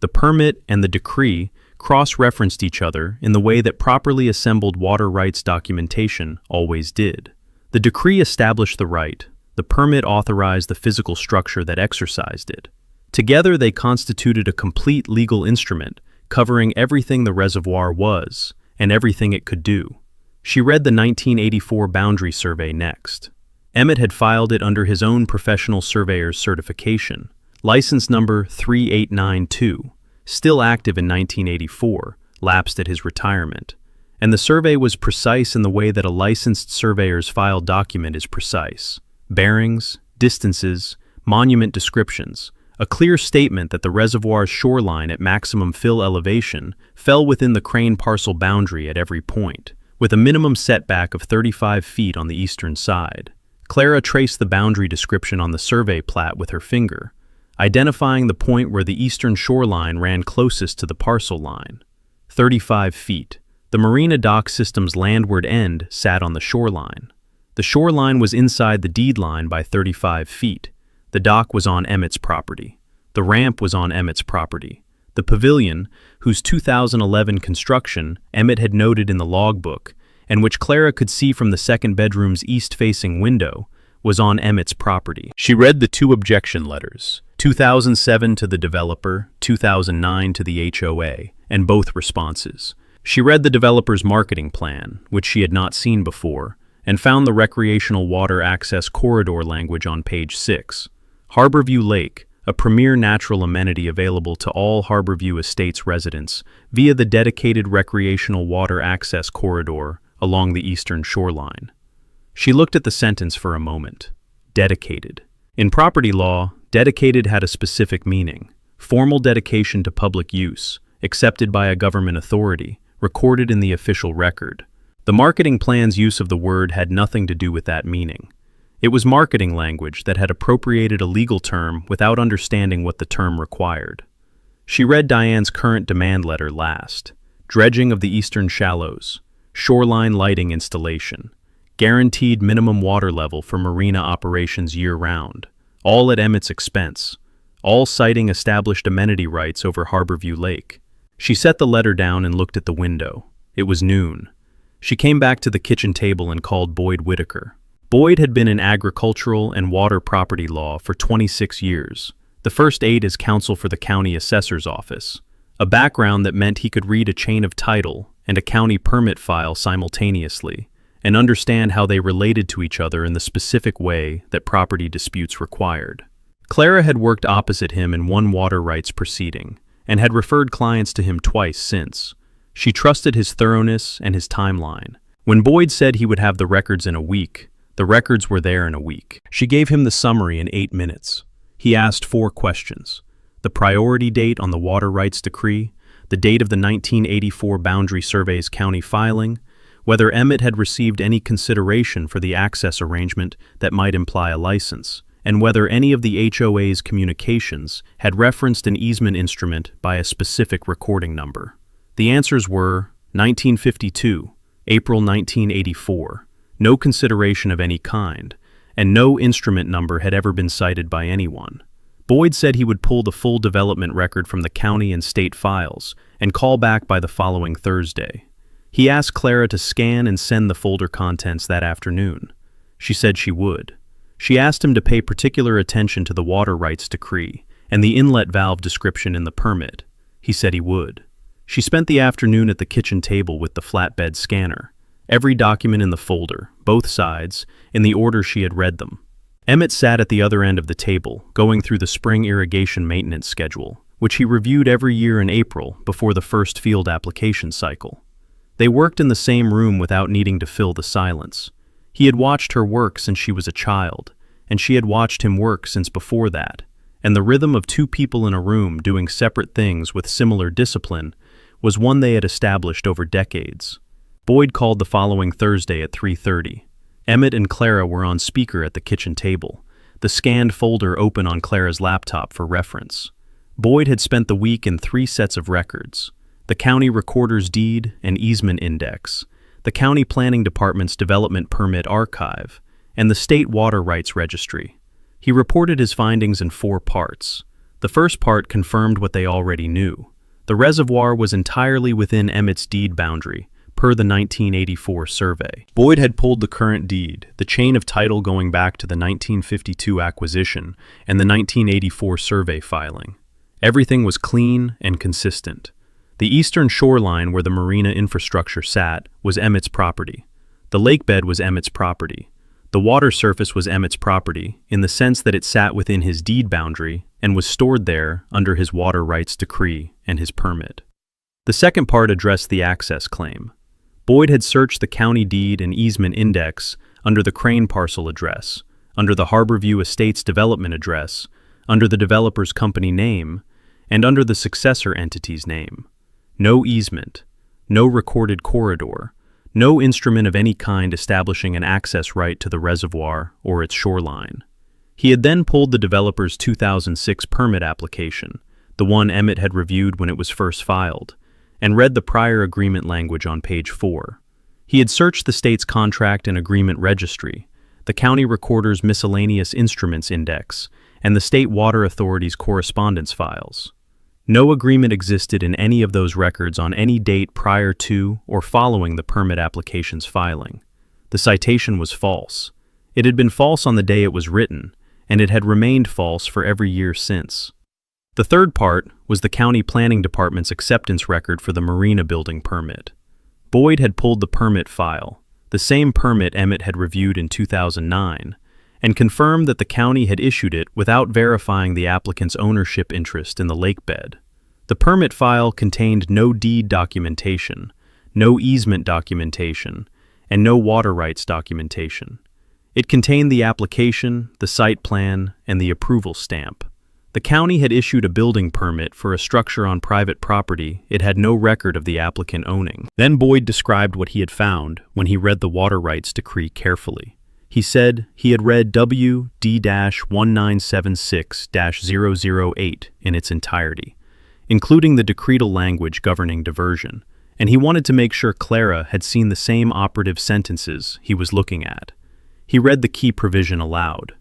The permit and the decree cross-referenced each other in the way that properly assembled water rights documentation always did. The decree established the right, the permit authorized the physical structure that exercised it. Together they constituted a complete legal instrument covering everything the reservoir was and everything it could do. She read the 1984 boundary survey next. Emmett had filed it under his own professional surveyor's certification, license number 3892, still active in 1984, lapsed at his retirement. And the survey was precise in the way that a licensed surveyor's filed document is precise. Bearings, distances, monument descriptions, a clear statement that the reservoir's shoreline at maximum fill elevation fell within the Crane parcel boundary at every point, with a minimum setback of 35 feet on the eastern side. Clara traced the boundary description on the survey plat with her finger, identifying the point where the eastern shoreline ran closest to the parcel line. 35 feet. The Marina dock system's landward end sat on the shoreline. The shoreline was inside the deed line by 35 feet. The dock was on Emmett's property. The ramp was on Emmett's property. The pavilion, whose 2011 construction Emmett had noted in the logbook, and which Clara could see from the second bedroom's east-facing window, was on Emmett's property. She read the two objection letters, 2007 to the developer, 2009 to the HOA, and both responses. She read the developer's marketing plan, which she had not seen before, and found the recreational water access corridor language on page 6. Harborview Lake, a premier natural amenity available to all Harborview Estates residents via the dedicated recreational water access corridor along the eastern shoreline. She looked at the sentence for a moment. Dedicated. In property law, dedicated had a specific meaning. Formal dedication to public use, accepted by a government authority, recorded in the official record. The marketing plan's use of the word had nothing to do with that meaning. It was marketing language that had appropriated a legal term without understanding what the term required. She read Diane's current demand letter last. Dredging of the eastern shallows. Shoreline lighting installation. Guaranteed minimum water level for marina operations year-round. All at Emmett's expense. all citing established amenity rights over Harborview Lake. She set the letter down and looked at the window. It was noon. She came back to the kitchen table and called Boyd Whitaker. Boyd had been in agricultural and water property law for 26 years, the first 8 as counsel for the county assessor's office, a background that meant he could read a chain of title and a county permit file simultaneously and understand how they related to each other in the specific way that property disputes required. Clara had worked opposite him in one water rights proceeding and had referred clients to him twice since. She trusted his thoroughness and his timeline. When Boyd said he would have the records in a week, the records were there in a week. She gave him the summary in 8 minutes. He asked 4 questions: the priority date on the water rights decree, the date of the 1984 Boundary Survey's county filing, whether Emmett had received any consideration for the access arrangement that might imply a license, and whether any of the HOA's communications had referenced an easement instrument by a specific recording number. The answers were 1952, April 1984, no consideration of any kind, and no instrument number had ever been cited by anyone. Boyd said he would pull the full development record from the county and state files and call back by the following Thursday. He asked Clara to scan and send the folder contents that afternoon. She said she would. She asked him to pay particular attention to the water rights decree and the inlet valve description in the permit. He said he would. She spent the afternoon at the kitchen table with the flatbed scanner, every document in the folder, both sides, in the order she had read them. Emmett sat at the other end of the table, going through the spring irrigation maintenance schedule, which he reviewed every year in April before the first field application cycle. They worked in the same room without needing to fill the silence. He had watched her work since she was a child, and she had watched him work since before that, and the rhythm of 2 people in a room doing separate things with similar discipline was one they had established over decades. Boyd called the following Thursday at 3:30. Emmett and Clara were on speaker at the kitchen table, the scanned folder open on Clara's laptop for reference. Boyd had spent the week in 3 sets of records: the county recorder's deed and easement index, the county planning department's development permit archive, and the state water rights registry. He reported his findings in 4 parts. The first part confirmed what they already knew. The reservoir was entirely within Emmett's deed boundary, per the 1984 survey. Boyd had pulled the current deed, the chain of title going back to the 1952 acquisition and the 1984 survey filing. Everything was clean and consistent. The eastern shoreline where the Marina infrastructure sat was Emmett's property. The lakebed was Emmett's property. The water surface was Emmett's property in the sense that it sat within his deed boundary and was stored there under his water rights decree and his permit. The second part addressed the access claim. Boyd had searched the county deed and easement index under the Crane parcel address, under the Harborview Estates development address, under the developer's company name, and under the successor entity's name. No easement, no recorded corridor, no instrument of any kind establishing an access right to the reservoir or its shoreline. He had then pulled the developer's 2006 permit application, the one Emmett had reviewed when it was first filed, and read the prior agreement language on page 4. He had searched the state's contract and agreement registry, the county recorder's miscellaneous instruments index, and the state water authority's correspondence files. No agreement existed in any of those records on any date prior to or following the permit application's filing. The citation was false. It had been false on the day it was written, and it had remained false for every year since. The third part was the county planning department's acceptance record for the Marina building permit. Boyd had pulled the permit file, the same permit Emmett had reviewed in 2009, and confirmed that the county had issued it without verifying the applicant's ownership interest in the lakebed. The permit file contained no deed documentation, no easement documentation, and no water rights documentation. It contained the application, the site plan, and the approval stamp. The county had issued a building permit for a structure on private property it had no record of the applicant owning. Then Boyd described what he had found when he read the water rights decree carefully. He said he had read WD-1976-008 in its entirety, including the decretal language governing diversion, and he wanted to make sure Clara had seen the same operative sentences he was looking at. He read the key provision aloud.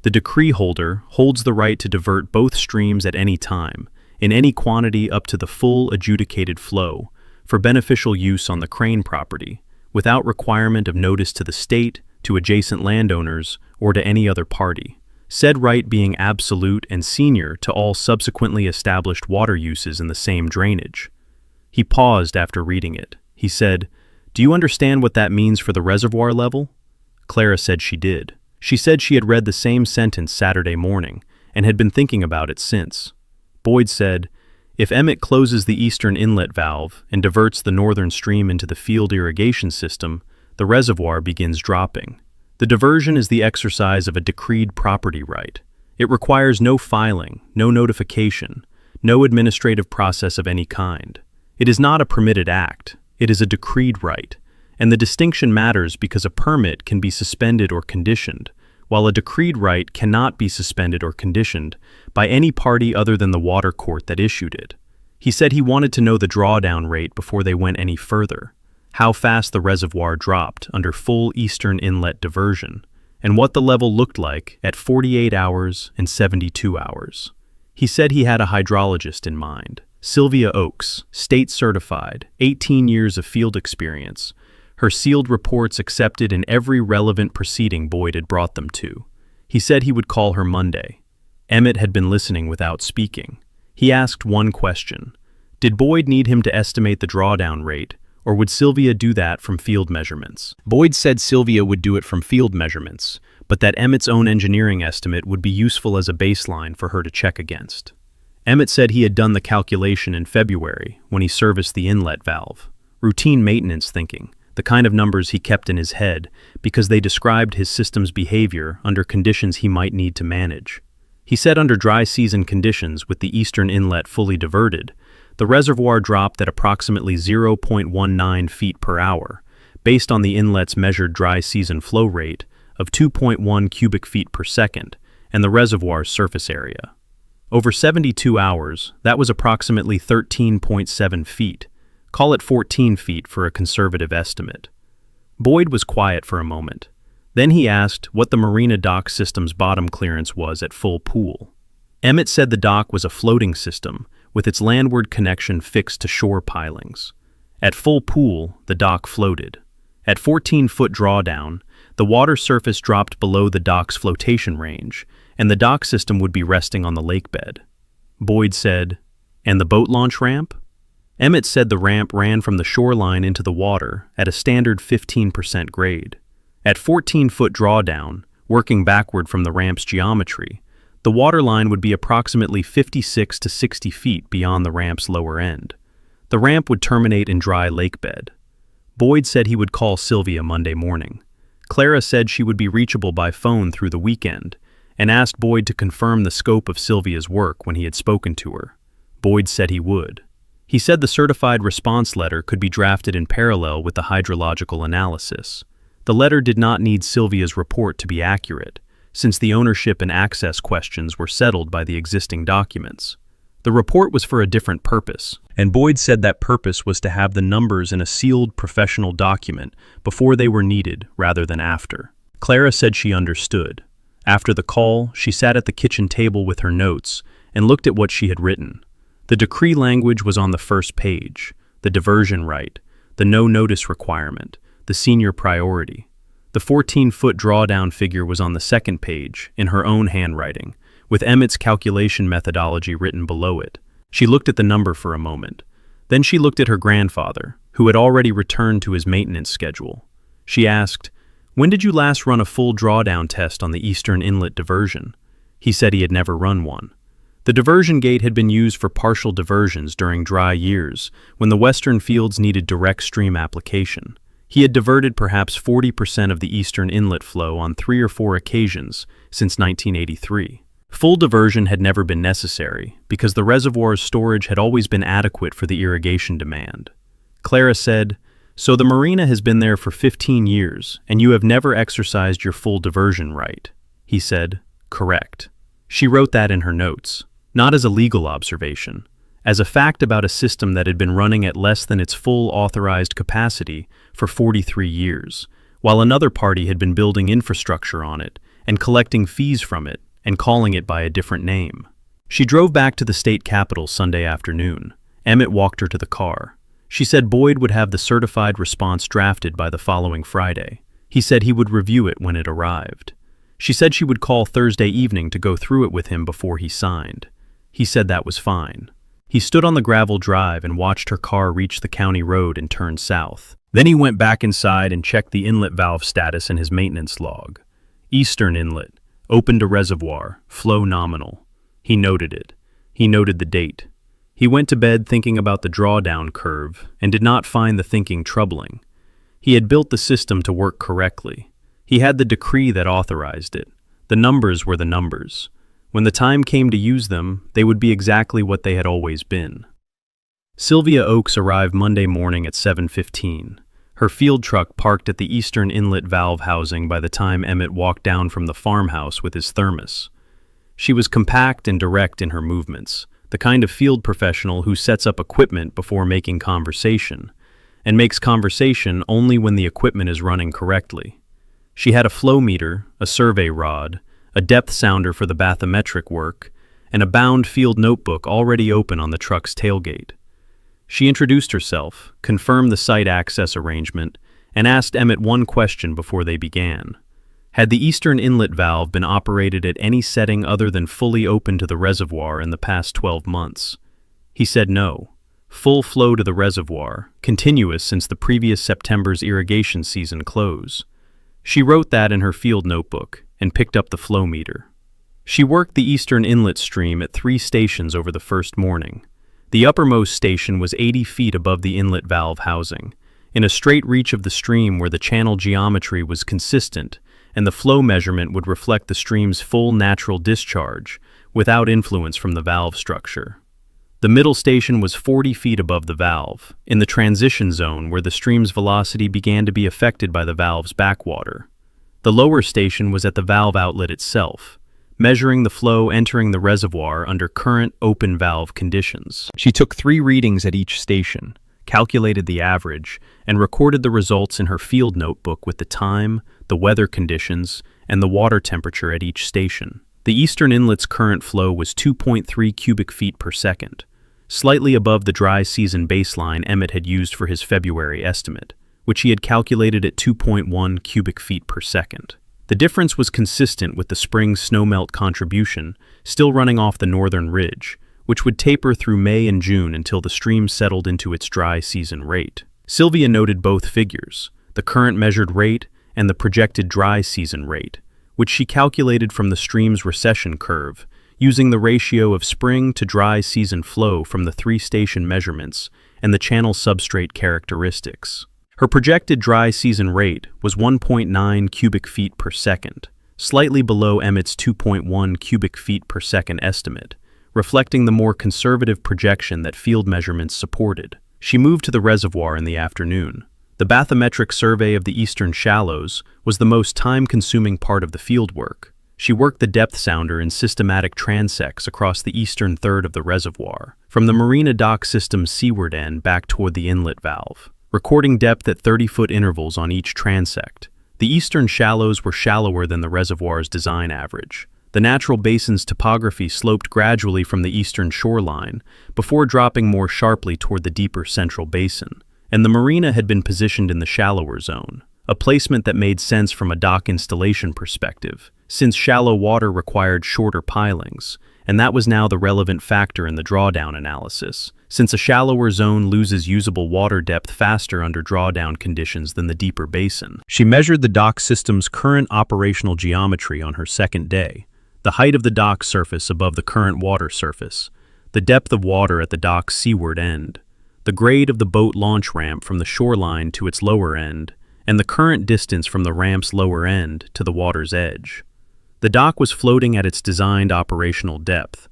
The decree holder holds the right to divert both streams at any time, in any quantity up to the full adjudicated flow, for beneficial use on the Crane property, without requirement of notice to the state, to adjacent landowners, or to any other party. Said right being absolute and senior to all subsequently established water uses in the same drainage. He paused after reading it. He said, "Do you understand what that means for the reservoir level?" Clara said she did. She said she had read the same sentence Saturday morning and had been thinking about it since. Boyd said, "If Emmett closes the eastern inlet valve and diverts the northern stream into the field irrigation system, the reservoir begins dropping. The diversion is the exercise of a decreed property right. It requires no filing, no notification, no administrative process of any kind. It is not a permitted act, it is a decreed right, and the distinction matters because a permit can be suspended or conditioned, while a decreed right cannot be suspended or conditioned by any party other than the water court that issued it." He said he wanted to know the drawdown rate before they went any further, how fast the reservoir dropped under full eastern inlet diversion, and what the level looked like at 48 hours and 72 hours. He said he had a hydrologist in mind, Sylvia Oakes, state certified, 18 years of field experience, her sealed reports accepted in every relevant proceeding Boyd had brought them to. He said he would call her Monday. Emmett had been listening without speaking. He asked one question. Did Boyd need him to estimate the drawdown rate, or would Sylvia do that from field measurements? Boyd said Sylvia would do it from field measurements, but that Emmett's own engineering estimate would be useful as a baseline for her to check against. Emmett said he had done the calculation in February when he serviced the inlet valve. Routine maintenance thinking, the kind of numbers he kept in his head because they described his system's behavior under conditions he might need to manage. He said under dry season conditions with the eastern inlet fully diverted, the reservoir dropped at approximately 0.19 feet per hour, based on the inlet's measured dry season flow rate of 2.1 cubic feet per second and the reservoir's surface area. Over 72 hours, that was approximately 13.7 feet. Call it 14 feet for a conservative estimate. Boyd was quiet for a moment. Then he asked what the Marina dock system's bottom clearance was at full pool. Emmett said the dock was a floating system, with its landward connection fixed to shore pilings. At full pool, the dock floated. At 14-foot drawdown, the water surface dropped below the dock's flotation range, and the dock system would be resting on the lake bed. Boyd said, "And the boat launch ramp?" Emmett said the ramp ran from the shoreline into the water at a standard 15% grade. At 14-foot drawdown, working backward from the ramp's geometry, the water line would be approximately 56 to 60 feet beyond the ramp's lower end. The ramp would terminate in dry lake bed. Boyd said he would call Sylvia Monday morning. Clara said she would be reachable by phone through the weekend, and asked Boyd to confirm the scope of Sylvia's work when he had spoken to her. Boyd said he would. He said the certified response letter could be drafted in parallel with the hydrological analysis. The letter did not need Sylvia's report to be accurate, since the ownership and access questions were settled by the existing documents. The report was for a different purpose, and Boyd said that purpose was to have the numbers in a sealed professional document before they were needed rather than after. Clara said she understood. After the call, she sat at the kitchen table with her notes and looked at what she had written. The decree language was on the first page, the diversion right, the no-notice requirement, the senior priority. The 14-foot drawdown figure was on the second page, in her own handwriting, with Emmett's calculation methodology written below it. She looked at the number for a moment. Then she looked at her grandfather, who had already returned to his maintenance schedule. She asked, "When did you last run a full drawdown test on the eastern inlet diversion?" He said he had never run one. The diversion gate had been used for partial diversions during dry years, when the western fields needed direct stream application. He had diverted perhaps 40% of the eastern inlet flow on 3 or 4 occasions since 1983. Full diversion had never been necessary because the reservoir's storage had always been adequate for the irrigation demand. Clara said, "So the Marina has been there for 15 years and you have never exercised your full diversion right?" He said, "Correct." She wrote that in her notes, not as a legal observation, as a fact about a system that had been running at less than its full authorized capacity for 43 years, while another party had been building infrastructure on it and collecting fees from it and calling it by a different name. She drove back to the state capitol Sunday afternoon. Emmett walked her to the car. She said Boyd would have the certified response drafted by the following Friday. He said he would review it when it arrived. She said she would call Thursday evening to go through it with him before he signed. He said that was fine. He stood on the gravel drive and watched her car reach the county road and turn south. Then he went back inside and checked the inlet valve status in his maintenance log. Eastern inlet, open to reservoir, flow nominal. He noted it. He noted the date. He went to bed thinking about the drawdown curve and did not find the thinking troubling. He had built the system to work correctly. He had the decree that authorized it. The numbers were the numbers. When the time came to use them, they would be exactly what they had always been. Sylvia Oakes arrived Monday morning at 7:15. Her field truck parked at the eastern inlet valve housing by the time Emmett walked down from the farmhouse with his thermos. She was compact and direct in her movements, the kind of field professional who sets up equipment before making conversation, and makes conversation only when the equipment is running correctly. She had a flow meter, a survey rod, a depth sounder for the bathymetric work, and a bound field notebook already open on the truck's tailgate. She introduced herself, confirmed the site access arrangement, and asked Emmett one question before they began. Had the eastern inlet valve been operated at any setting other than fully open to the reservoir in the past 12 months? He said no. Full flow to the reservoir, continuous since the previous September's irrigation season close. She wrote that in her field notebook and picked up the flow meter. She worked the eastern inlet stream at 3 stations over the first morning. The uppermost station was 80 feet above the inlet valve housing, in a straight reach of the stream where the channel geometry was consistent and the flow measurement would reflect the stream's full natural discharge without influence from the valve structure. The middle station was 40 feet above the valve, in the transition zone where the stream's velocity began to be affected by the valve's backwater. The lower station was at the valve outlet itself, measuring the flow entering the reservoir under current open valve conditions. She took 3 readings at each station, calculated the average, and recorded the results in her field notebook with the time, the weather conditions, and the water temperature at each station. The eastern inlet's current flow was 2.3 cubic feet per second, slightly above the dry season baseline Emmett had used for his February estimate, which he had calculated at 2.1 cubic feet per second. The difference was consistent with the spring snowmelt contribution still running off the northern ridge, which would taper through May and June until the stream settled into its dry season rate. Sylvia noted both figures, the current measured rate and the projected dry season rate, which she calculated from the stream's recession curve, using the ratio of spring to dry season flow from the 3-station measurements and the channel substrate characteristics. Her projected dry season rate was 1.9 cubic feet per second, slightly below Emmett's 2.1 cubic feet per second estimate, reflecting the more conservative projection that field measurements supported. She moved to the reservoir in the afternoon. The bathymetric survey of the eastern shallows was the most time-consuming part of the field work. She worked the depth sounder in systematic transects across the eastern third of the reservoir, from the Marina dock system's seaward end back toward the inlet valve, recording depth at 30-foot intervals on each transect. The eastern shallows were shallower than the reservoir's design average. The natural basin's topography sloped gradually from the eastern shoreline before dropping more sharply toward the deeper central basin, and the marina had been positioned in the shallower zone, a placement that made sense from a dock installation perspective, since shallow water required shorter pilings, and that was now the relevant factor in the drawdown analysis, since a shallower zone loses usable water depth faster under drawdown conditions than the deeper basin. She measured the dock system's current operational geometry on her second day, the height of the dock surface above the current water surface, the depth of water at the dock's seaward end, the grade of the boat launch ramp from the shoreline to its lower end, and the current distance from the ramp's lower end to the water's edge. The dock was floating at its designed operational depth.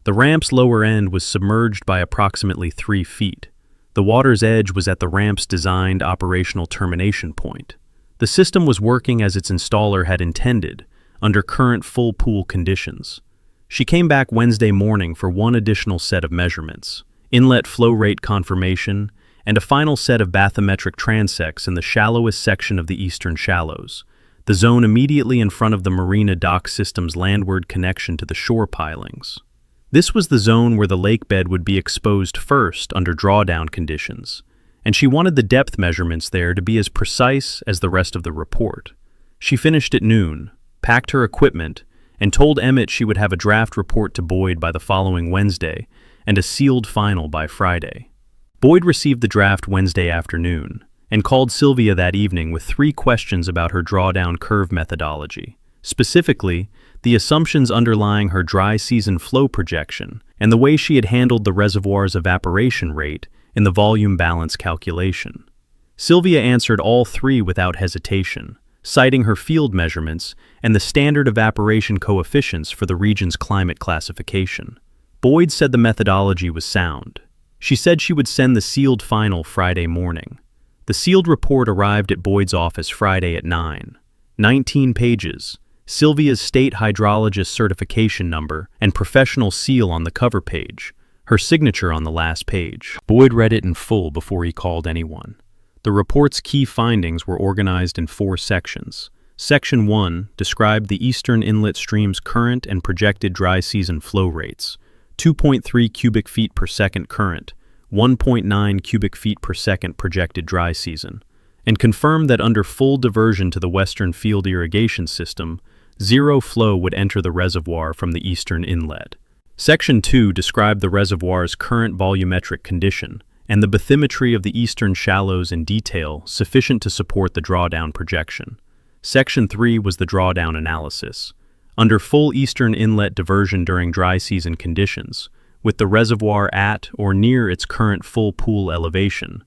The ramp's lower end was submerged by approximately 3 feet. The water's edge was at the ramp's designed operational termination point. The system was working as its installer had intended, under current full pool conditions. She came back Wednesday morning for one additional set of measurements, inlet flow rate confirmation, and a final set of bathymetric transects in the shallowest section of the eastern shallows, the zone immediately in front of the Marina dock system's landward connection to the shore pilings. This was the zone where the lake bed would be exposed first under drawdown conditions, and she wanted the depth measurements there to be as precise as the rest of the report. She finished at noon, packed her equipment, and told Emmett she would have a draft report to Boyd by the following Wednesday and a sealed final by Friday. Boyd received the draft Wednesday afternoon and called Sylvia that evening with 3 questions about her drawdown curve methodology, specifically the assumptions underlying her dry season flow projection and the way she had handled the reservoir's evaporation rate in the volume balance calculation. Sylvia answered all 3 without hesitation, citing her field measurements and the standard evaporation coefficients for the region's climate classification. Boyd said the methodology was sound. She said she would send the sealed final Friday morning. The sealed report arrived at Boyd's office Friday at 9. 19 pages, Sylvia's state hydrologist certification number and professional seal on the cover page, her signature on the last page. Boyd read it in full before he called anyone. The report's key findings were organized in 4 sections. Section 1 described the eastern inlet stream's current and projected dry season flow rates: 2.3 cubic feet per second current, 1.9 cubic feet per second projected dry season, and confirmed that under full diversion to the western field irrigation system, 0 flow would enter the reservoir from the eastern inlet. Section 2 described the reservoir's current volumetric condition and the bathymetry of the eastern shallows in detail sufficient to support the drawdown projection. Section 3 was the drawdown analysis. Under full eastern inlet diversion during dry season conditions, with the reservoir at or near its current full pool elevation,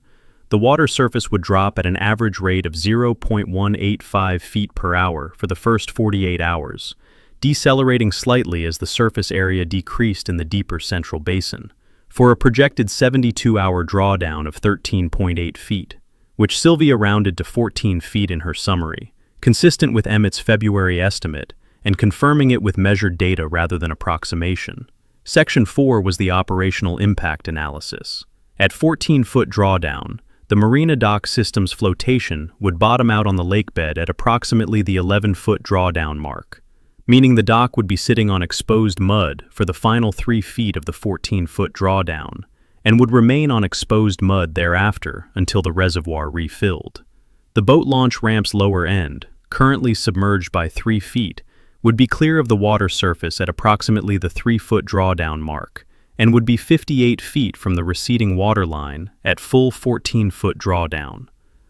the water surface would drop at an average rate of 0.185 feet per hour for the first 48 hours, decelerating slightly as the surface area decreased in the deeper central basin, for a projected 72-hour drawdown of 13.8 feet, which Sylvia rounded to 14 feet in her summary, consistent with Emmett's February estimate and confirming it with measured data rather than approximation. Section 4 was the operational impact analysis. At 14-foot drawdown, the Marina dock system's flotation would bottom out on the lake bed at approximately the 11-foot drawdown mark, meaning the dock would be sitting on exposed mud for the final 3 feet of the 14-foot drawdown, and would remain on exposed mud thereafter until the reservoir refilled. The boat launch ramp's lower end, currently submerged by 3 feet, would be clear of the water surface at approximately the 3-foot drawdown mark, and would be 58 feet from the receding water line at full 14-foot drawdown.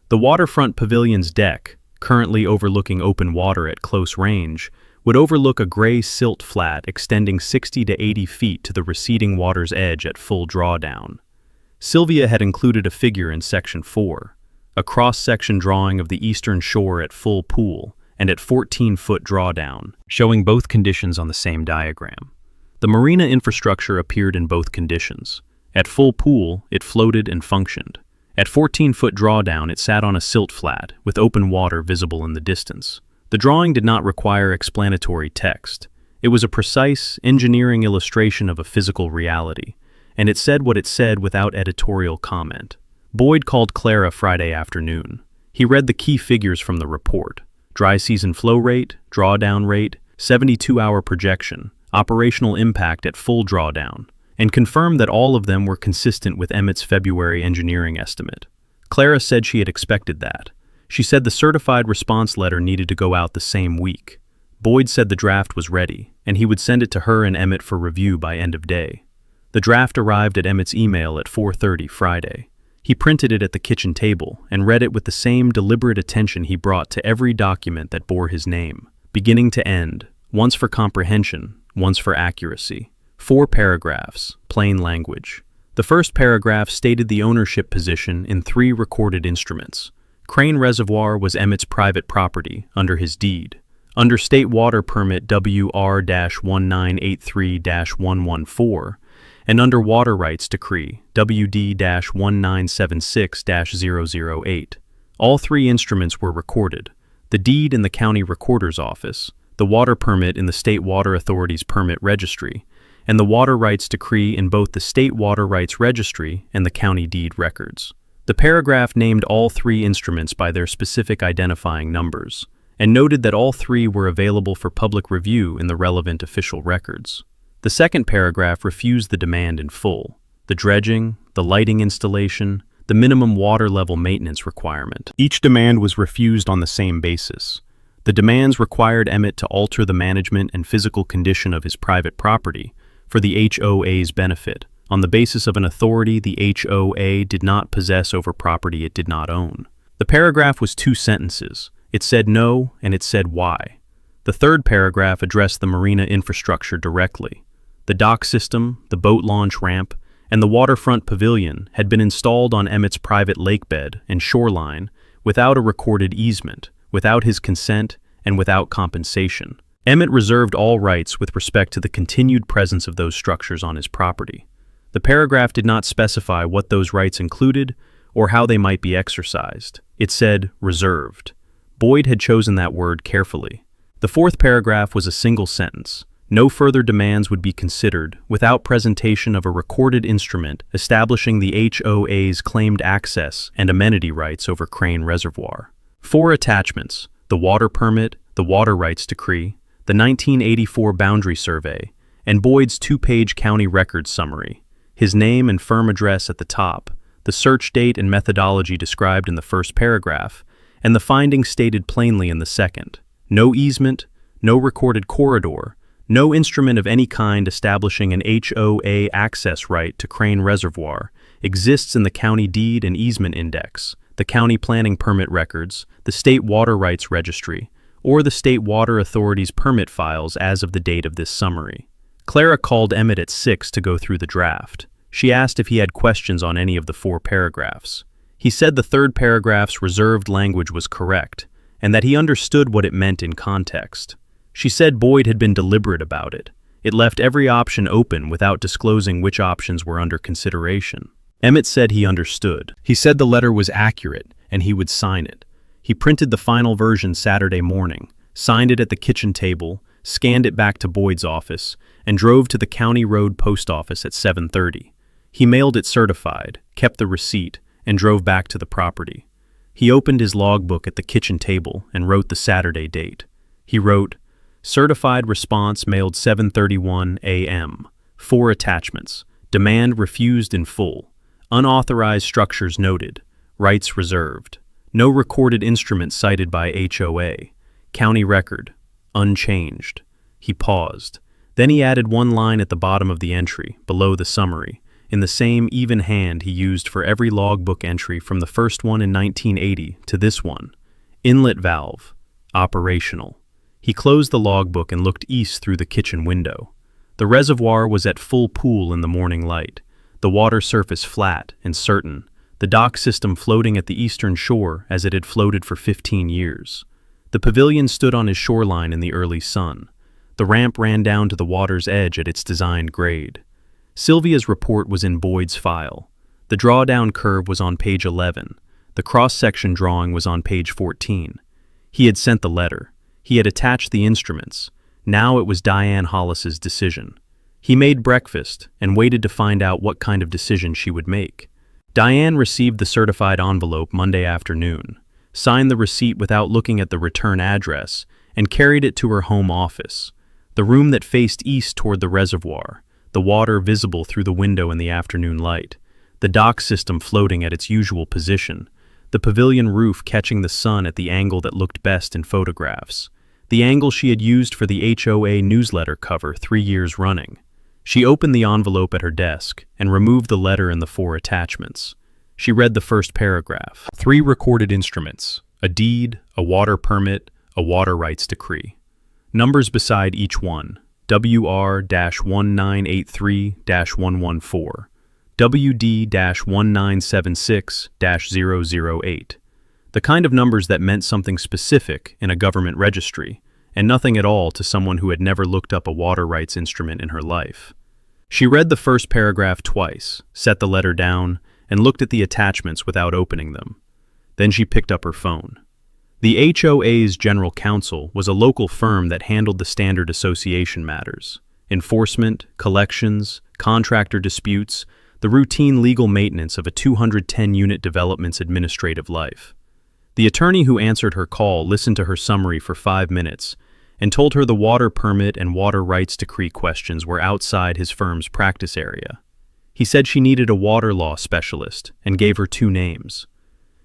The waterfront pavilion's deck, currently overlooking open water at close range, would overlook a gray silt flat extending 60 to 80 feet to the receding water's edge at full drawdown. Sylvia had included a figure in Section 4, a cross-section drawing of the eastern shore at full pool and at 14-foot drawdown, showing both conditions on the same diagram. The marina infrastructure appeared in both conditions. At full pool, it floated and functioned. At 14-foot drawdown, it sat on a silt flat, with open water visible in the distance. The drawing did not require explanatory text. It was a precise, engineering illustration of a physical reality, and it said what it said without editorial comment. Boyd called Clara Friday afternoon. He read the key figures from the report: dry season flow rate, drawdown rate, 72-hour projection, operational impact at full drawdown, and confirmed that all of them were consistent with Emmett's February engineering estimate. Clara said she had expected that. She said the certified response letter needed to go out the same week. Boyd said the draft was ready, and he would send it to her and Emmett for review by end of day. The draft arrived at Emmett's email at 4:30 Friday. He printed it at the kitchen table and read it with the same deliberate attention he brought to every document that bore his name, beginning to end, once for comprehension, once for accuracy. 4 paragraphs, plain language. The first paragraph stated the ownership position in 3 recorded instruments. Crane Reservoir was Emmett's private property under his deed. Under State Water Permit WR-1983-114, and under Water Rights Decree WD-1976-008. All 3 instruments were recorded: the deed in the County Recorder's Office, the water permit in the State Water Authority's Permit Registry, and the Water Rights Decree in both the State Water Rights Registry and the County Deed Records. The paragraph named all 3 instruments by their specific identifying numbers, and noted that all three were available for public review in the relevant official records. The second paragraph refused the demand in full: the dredging, the lighting installation, the minimum water level maintenance requirement. Each demand was refused on the same basis. The demands required Emmett to alter the management and physical condition of his private property for the HOA's benefit, on the basis of an authority the HOA did not possess over property it did not own. The paragraph was 2 sentences. It said no, and it said why. The third paragraph addressed the marina infrastructure directly. The dock system, the boat launch ramp, and the waterfront pavilion had been installed on Emmett's private lakebed and shoreline without a recorded easement, without his consent, and without compensation. Emmett reserved all rights with respect to the continued presence of those structures on his property. The paragraph did not specify what those rights included or how they might be exercised. It said reserved. Boyd had chosen that word carefully. The fourth paragraph was a single sentence. No further demands would be considered without presentation of a recorded instrument establishing the HOA's claimed access and amenity rights over Crane Reservoir. 4 attachments: the water permit, the water rights decree, the 1984 boundary survey, and Boyd's 2-page county records summary, his name and firm address at the top, the search date and methodology described in the first paragraph, and the findings stated plainly in the second. No easement, no recorded corridor, no instrument of any kind establishing an HOA access right to Crane Reservoir exists in the county deed and easement index, the county planning permit records, the state water rights registry, or the state water authority's permit files as of the date of this summary. Clara called Emmett at 6 to go through the draft. She asked if he had questions on any of the 4 paragraphs. He said the third paragraph's reserved language was correct, and that he understood what it meant in context. She said Boyd had been deliberate about it. It left every option open without disclosing which options were under consideration. Emmett said he understood. He said the letter was accurate, and he would sign it. He printed the final version Saturday morning, signed it at the kitchen table, scanned it back to Boyd's office, and drove to the County Road post office at 7:30. He mailed it certified, kept the receipt, and drove back to the property. He opened his logbook at the kitchen table and wrote the Saturday date. He wrote, "Certified response mailed 7:31 a.m. 4 attachments. Demand refused in full. Unauthorized structures noted. Rights reserved. No recorded instrument cited by HOA. County record. Unchanged." He paused. Then he added one line at the bottom of the entry, below the summary, in the same even hand he used for every logbook entry from the first one in 1980 to this one. Inlet valve. Operational. He closed the logbook and looked east through the kitchen window. The reservoir was at full pool in the morning light, the water surface flat and certain, the dock system floating at the eastern shore as it had floated for 15 years. The pavilion stood on his shoreline in the early sun. The ramp ran down to the water's edge at its designed grade. Sylvia's report was in Boyd's file. The drawdown curve was on page 11. The cross-section drawing was on page 14. He had sent the letter. He had attached the instruments. Now it was Diane Hollis's decision. He made breakfast and waited to find out what kind of decision she would make. Diane received the certified envelope Monday afternoon, signed the receipt without looking at the return address, and carried it to her home office, the room that faced east toward the reservoir, the water visible through the window in the afternoon light, the dock system floating at its usual position, the pavilion roof catching the sun at the angle that looked best in photographs, the angle she had used for the HOA newsletter cover 3 years running. She opened the envelope at her desk and removed the letter and the 4 attachments. She read the first paragraph. 3 recorded instruments: a deed, a water permit, a water rights decree. Numbers beside each one: WR-1983-114. WD-1976-008, the kind of numbers that meant something specific in a government registry, and nothing at all to someone who had never looked up a water rights instrument in her life. She read the first paragraph twice, set the letter down, and looked at the attachments without opening them. Then she picked up her phone. The HOA's general counsel was a local firm that handled the standard association matters: enforcement, collections, contractor disputes, the routine legal maintenance of a 210-unit development's administrative life. The attorney who answered her call listened to her summary for 5 minutes and told her the water permit and water rights decree questions were outside his firm's practice area. He said she needed a water law specialist and gave her 2 names.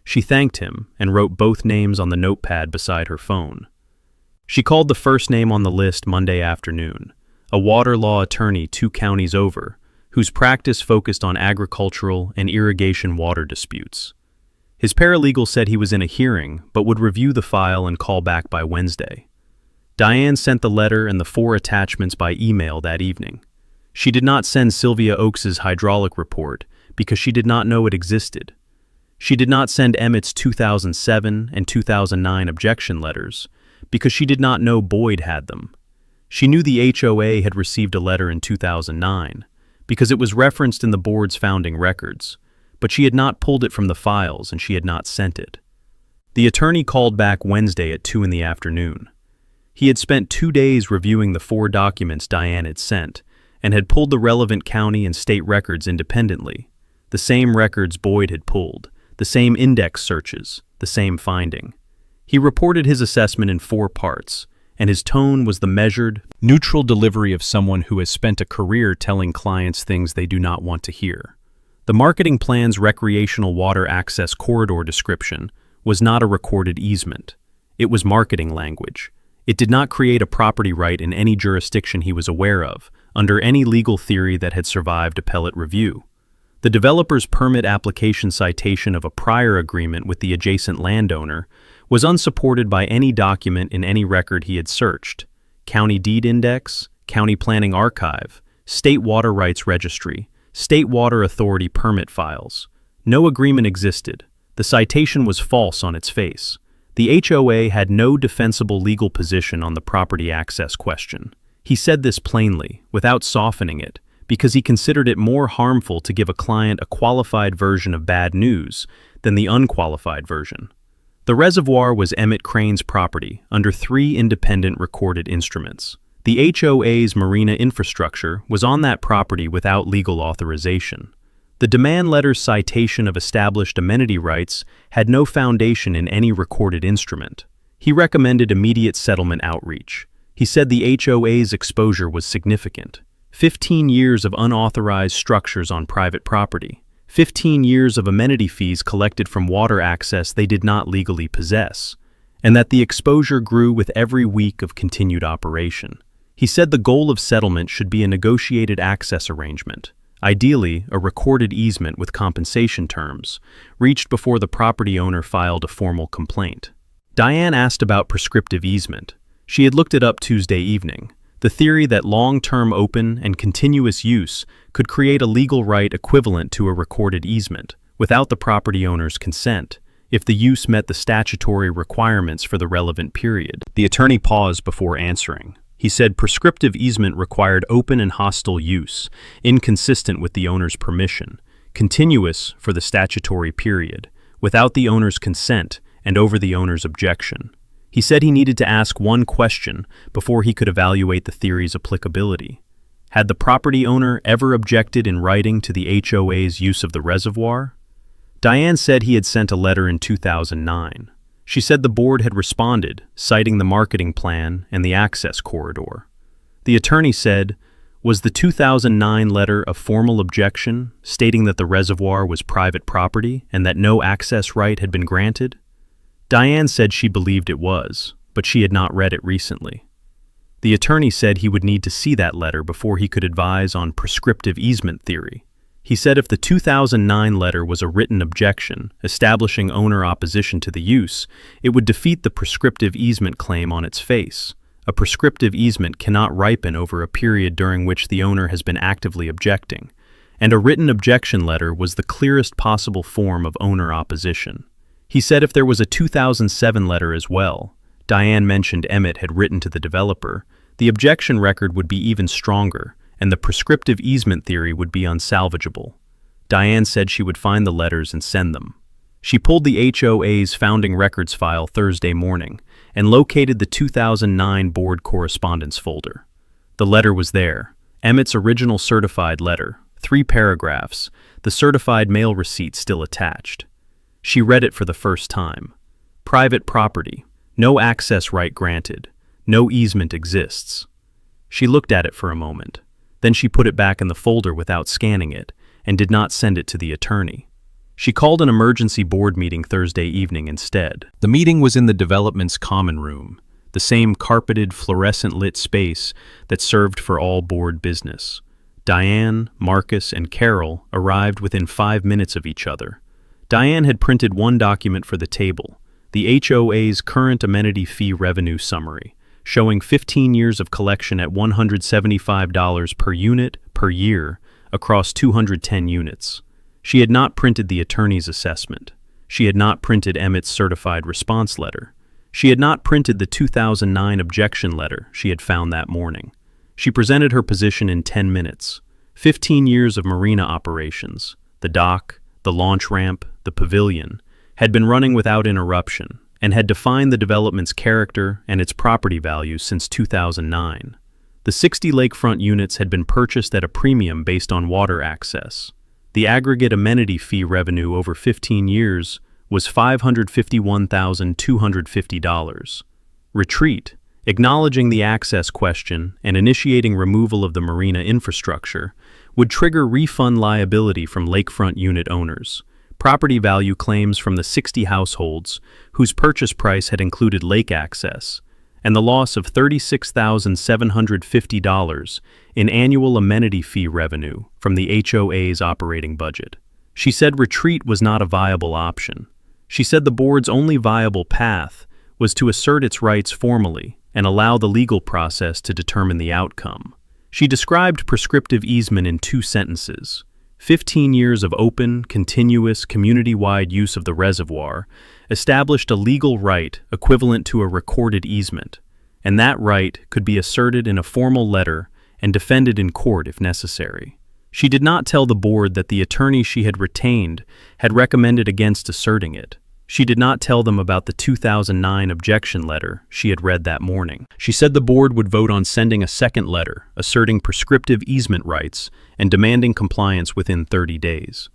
She thanked him and wrote both names on the notepad beside her phone. She called the first name on the list Monday afternoon, a water law attorney 2 counties over, whose practice focused on agricultural and irrigation water disputes. His paralegal said he was in a hearing but would review the file and call back by Wednesday. Diane sent the letter and the 4 attachments by email that evening. She did not send Sylvia Oakes's hydraulic report because she did not know it existed. She did not send Emmett's 2007 and 2009 objection letters because she did not know Boyd had them. She knew the HOA had received a letter in 2009 because it was referenced in the board's founding records, but she had not pulled it from the files and she had not sent it. The attorney called back Wednesday at 2 in the afternoon. He had spent 2 days reviewing the 4 documents Diane had sent and had pulled the relevant county and state records independently, the same records Boyd had pulled, the same index searches, the same finding. He reported his assessment in 4 parts, and his tone was the measured, neutral delivery of someone who has spent a career telling clients things they do not want to hear. The marketing plan's recreational water access corridor description was not a recorded easement. It was marketing language. It did not create a property right in any jurisdiction he was aware of, under any legal theory that had survived appellate review. The developer's permit application citation of a prior agreement with the adjacent landowner was unsupported by any document in any record he had searched: County Deed Index, County Planning Archive, State Water Rights Registry, State Water Authority permit files. No agreement existed. The citation was false on its face. The HOA had no defensible legal position on the property access question. He said this plainly, without softening it, because he considered it more harmful to give a client a qualified version of bad news than the unqualified version. The reservoir was Emmett Crane's property under 3 independent recorded instruments. The HOA's Marina infrastructure was on that property without legal authorization. The demand letter's citation of established amenity rights had no foundation in any recorded instrument. He recommended immediate settlement outreach. He said the HOA's exposure was significant. 15 years of unauthorized structures on private property. 15 years of amenity fees collected from water access they did not legally possess, and that the exposure grew with every week of continued operation. He said the goal of settlement should be a negotiated access arrangement, ideally a recorded easement with compensation terms, reached before the property owner filed a formal complaint. Diane asked about prescriptive easement. She had looked it up Tuesday evening. The theory that long-term open and continuous use could create a legal right equivalent to a recorded easement, without the property owner's consent, if the use met the statutory requirements for the relevant period. The attorney paused before answering. He said prescriptive easement required open and hostile use, inconsistent with the owner's permission, continuous for the statutory period, without the owner's consent and over the owner's objection. He said he needed to ask one question before he could evaluate the theory's applicability. Had the property owner ever objected in writing to the HOA's use of the reservoir? Diane said he had sent a letter in 2009. She said the board had responded, citing the marketing plan and the access corridor. The attorney said, was the 2009 letter a formal objection, stating that the reservoir was private property and that no access right had been granted? Diane said she believed it was, but she had not read it recently. The attorney said he would need to see that letter before he could advise on prescriptive easement theory. He said if the 2009 letter was a written objection, establishing owner opposition to the use, it would defeat the prescriptive easement claim on its face. A prescriptive easement cannot ripen over a period during which the owner has been actively objecting, and a written objection letter was the clearest possible form of owner opposition. He said if there was a 2007 letter as well, Diane mentioned Emmett had written to the developer, the objection record would be even stronger, and the prescriptive easement theory would be unsalvageable. Diane said she would find the letters and send them. She pulled the HOA's founding records file Thursday morning and located the 2009 board correspondence folder. The letter was there, Emmett's original certified letter, 3 paragraphs, the certified mail receipt still attached. She read it for the first time. Private property. No access right granted. No easement exists. She looked at it for a moment. Then she put it back in the folder without scanning it and did not send it to the attorney. She called an emergency board meeting Thursday evening instead. The meeting was in the development's common room, the same carpeted, fluorescent-lit space that served for all board business. Diane, Marcus, and Carol arrived within 5 minutes of each other. Diane had printed one document for the table, the HOA's current amenity fee revenue summary, showing 15 years of collection at $175 per unit per year across 210 units. She had not printed the attorney's assessment. She had not printed Emmett's certified response letter. She had not printed the 2009 objection letter she had found that morning. She presented her position in 10 minutes. 15 years of marina operations, the dock, the launch ramp, the pavilion, had been running without interruption and had defined the development's character and its property value since 2009. The 60 lakefront units had been purchased at a premium based on water access. The aggregate amenity fee revenue over 15 years was $551,250. Retreat, acknowledging the access question and initiating removal of the marina infrastructure, would trigger refund liability from lakefront unit owners, property value claims from the 60 households whose purchase price had included lake access, and the loss of $36,750 in annual amenity fee revenue from the HOA's operating budget. She said retreat was not a viable option. She said the board's only viable path was to assert its rights formally and allow the legal process to determine the outcome. She described prescriptive easement in 2 sentences. 15 years of open, continuous, community-wide use of the reservoir established a legal right equivalent to a recorded easement, and that right could be asserted in a formal letter and defended in court if necessary. She did not tell the board that the attorney she had retained had recommended against asserting it. She did not tell them about the 2009 objection letter she had read that morning. She said the board would vote on sending a second letter asserting prescriptive easement rights and demanding compliance within 30 days.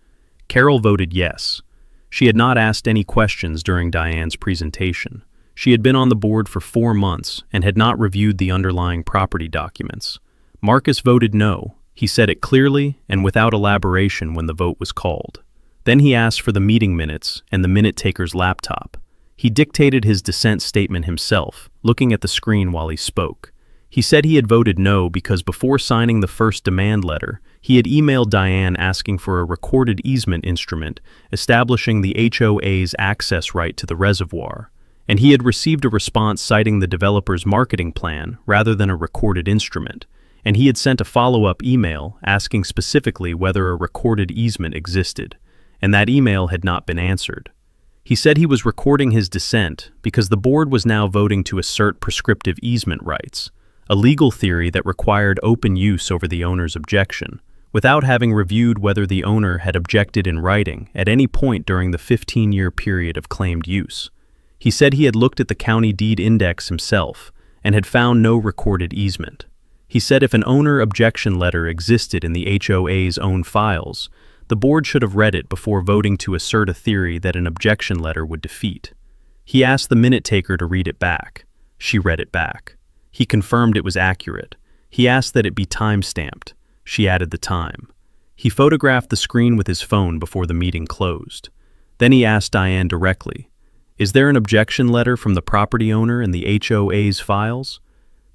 Carol voted yes. She had not asked any questions during Diane's presentation. She had been on the board for 4 months and had not reviewed the underlying property documents. Marcus voted no. He said it clearly and without elaboration when the vote was called. Then he asked for the meeting minutes and the minute-taker's laptop. He dictated his dissent statement himself, looking at the screen while he spoke. He said he had voted no because before signing the first demand letter, he had emailed Diane asking for a recorded easement instrument establishing the HOA's access right to the reservoir, and he had received a response citing the developer's marketing plan rather than a recorded instrument, and he had sent a follow-up email asking specifically whether a recorded easement existed, and that email had not been answered. He said he was recording his dissent because the board was now voting to assert prescriptive easement rights, a legal theory that required open use over the owner's objection, without having reviewed whether the owner had objected in writing at any point during the 15-year period of claimed use. He said he had looked at the county deed index himself and had found no recorded easement. He said if an owner objection letter existed in the HOA's own files, the board should have read it before voting to assert a theory that an objection letter would defeat. He asked the minute-taker to read it back. She read it back. He confirmed it was accurate. He asked that it be time-stamped. She added the time. He photographed the screen with his phone before the meeting closed. Then he asked Diane directly, "Is there an objection letter from the property owner in the HOA's files?"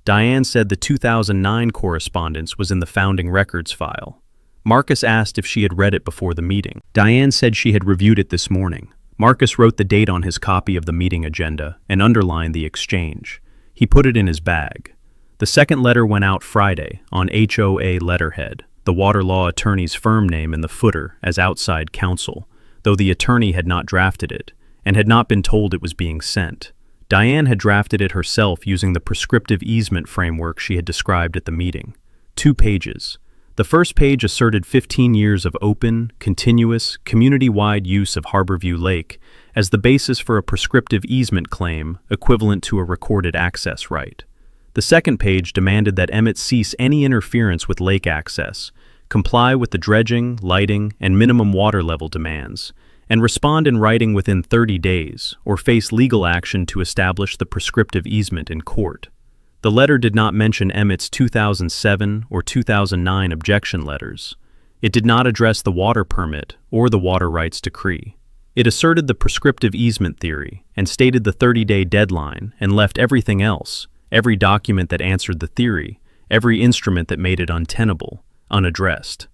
Diane said the 2009 correspondence was in the founding records file. Marcus asked if she had read it before the meeting. Diane said she had reviewed it this morning. Marcus wrote the date on his copy of the meeting agenda and underlined the exchange. He put it in his bag. The second letter went out Friday on HOA letterhead, the water law attorney's firm name in the footer as outside counsel, though the attorney had not drafted it and had not been told it was being sent. Diane had drafted it herself using the prescriptive easement framework she had described at the meeting. 2 pages. The first page asserted 15 years of open, continuous, community-wide use of Harborview Lake as the basis for a prescriptive easement claim equivalent to a recorded access right. The second page demanded that Emmett cease any interference with lake access, comply with the dredging, lighting, and minimum water level demands, and respond in writing within 30 days or face legal action to establish the prescriptive easement in court. The letter did not mention Emmett's 2007 or 2009 objection letters. It did not address the water permit or the water rights decree. It asserted the prescriptive easement theory and stated the 30-day deadline and left everything else, every document that answered the theory, every instrument that made it untenable, unaddressed.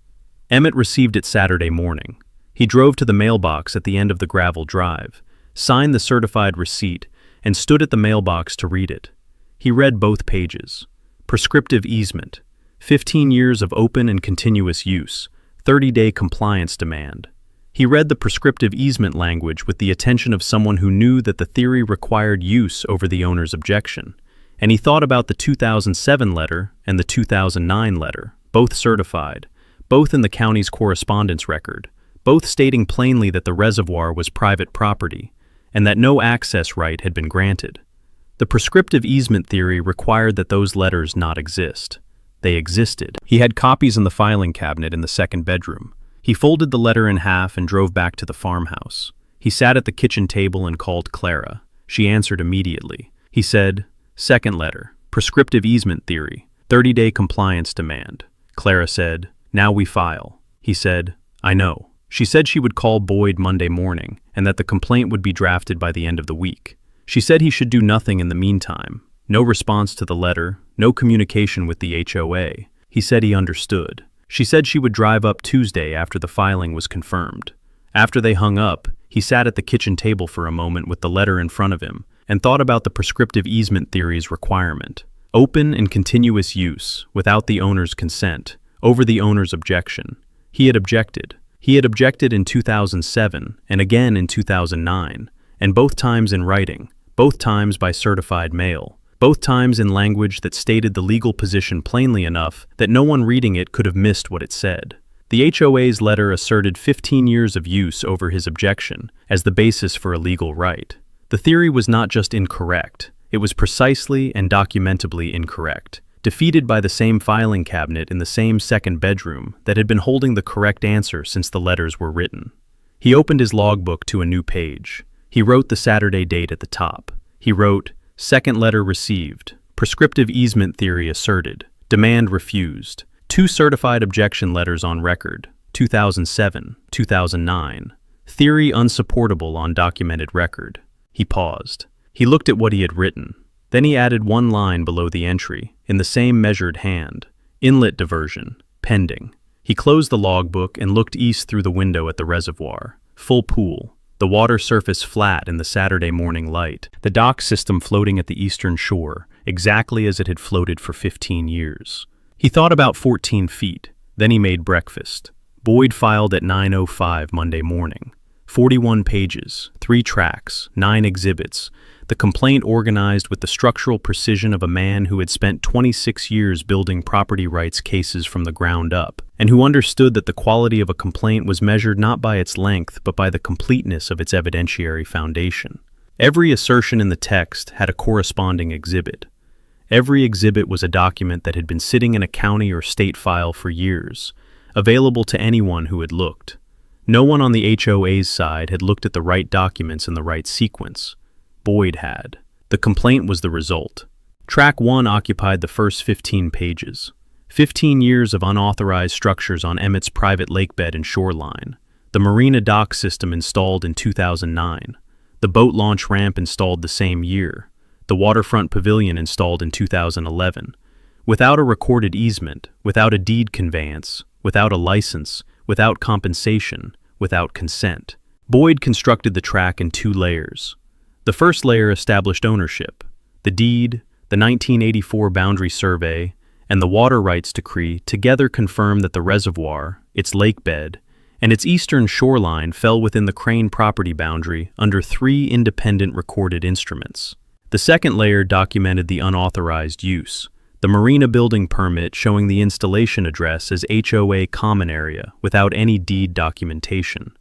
Emmett received it Saturday morning. He drove to the mailbox at the end of the gravel drive, signed the certified receipt, and stood at the mailbox to read it. He read both pages. Prescriptive easement, 15 years of open and continuous use, 30-day compliance demand. He read the prescriptive easement language with the attention of someone who knew that the theory required use over the owner's objection, and he thought about the 2007 letter and the 2009 letter, both certified, both in the county's correspondence record, both stating plainly that the reservoir was private property and that no access right had been granted. The prescriptive easement theory required that those letters not exist. They existed. He had copies in the filing cabinet in the second bedroom. He folded the letter in half and drove back to the farmhouse. He sat at the kitchen table and called Clara. She answered immediately. He said, "Second letter, prescriptive easement theory, 30-day compliance demand." Clara said, "Now we file." He said, "I know." She said she would call Boyd Monday morning and that the complaint would be drafted by the end of the week. She said he should do nothing in the meantime. No response to the letter, no communication with the HOA. He said he understood. She said she would drive up Tuesday after the filing was confirmed. After they hung up, he sat at the kitchen table for a moment with the letter in front of him and thought about the prescriptive easement theory's requirement. Open and continuous use, without the owner's consent, over the owner's objection. He had objected. He had objected in 2007 and again in 2009, and both times in writing, both times by certified mail, both times in language that stated the legal position plainly enough that no one reading it could have missed what it said. The HOA's letter asserted 15 years of use over his objection as the basis for a legal right. The theory was not just incorrect, it was precisely and documentably incorrect, defeated by the same filing cabinet in the same second bedroom that had been holding the correct answer since the letters were written. He opened his logbook to a new page. He wrote the Saturday date at the top. He wrote, "Second letter received. Prescriptive easement theory asserted. Demand refused. 2 certified objection letters on record, 2007, 2009. Theory unsupportable on documented record." He paused. He looked at what he had written. Then he added one line below the entry, in the same measured hand. "Inlet diversion. Pending." He closed the logbook and looked east through the window at the reservoir. Full pool. The water surface flat in the Saturday morning light. The dock system floating at the eastern shore, exactly as it had floated for 15 years. He thought about 14 feet. Then he made breakfast. Boyd filed at 9:05 Monday morning. 41 pages, 3 tracks, 9 exhibits. The complaint organized with the structural precision of a man who had spent 26 years building property rights cases from the ground up, and who understood that the quality of a complaint was measured not by its length but by the completeness of its evidentiary foundation. Every assertion in the text had a corresponding exhibit. Every exhibit was a document that had been sitting in a county or state file for years, available to anyone who had looked. No one on the HOA's side had looked at the right documents in the right sequence. Boyd had. The complaint was the result. Track 1 occupied the first 15 pages. 15 years of unauthorized structures on Emmett's private lakebed and shoreline. The Marina dock system installed in 2009. The boat launch ramp installed the same year. The waterfront pavilion installed in 2011. Without a recorded easement, without a deed conveyance, without a license, without compensation, without consent. Boyd constructed the track in 2 layers. The first layer established ownership. The deed, the 1984 boundary survey, and the water rights decree together confirmed that the reservoir, its lakebed, and its eastern shoreline fell within the Crane property boundary under 3 independent recorded instruments. The second layer documented the unauthorized use. The Marina building permit showing the installation address as HOA common area without any deed documentation.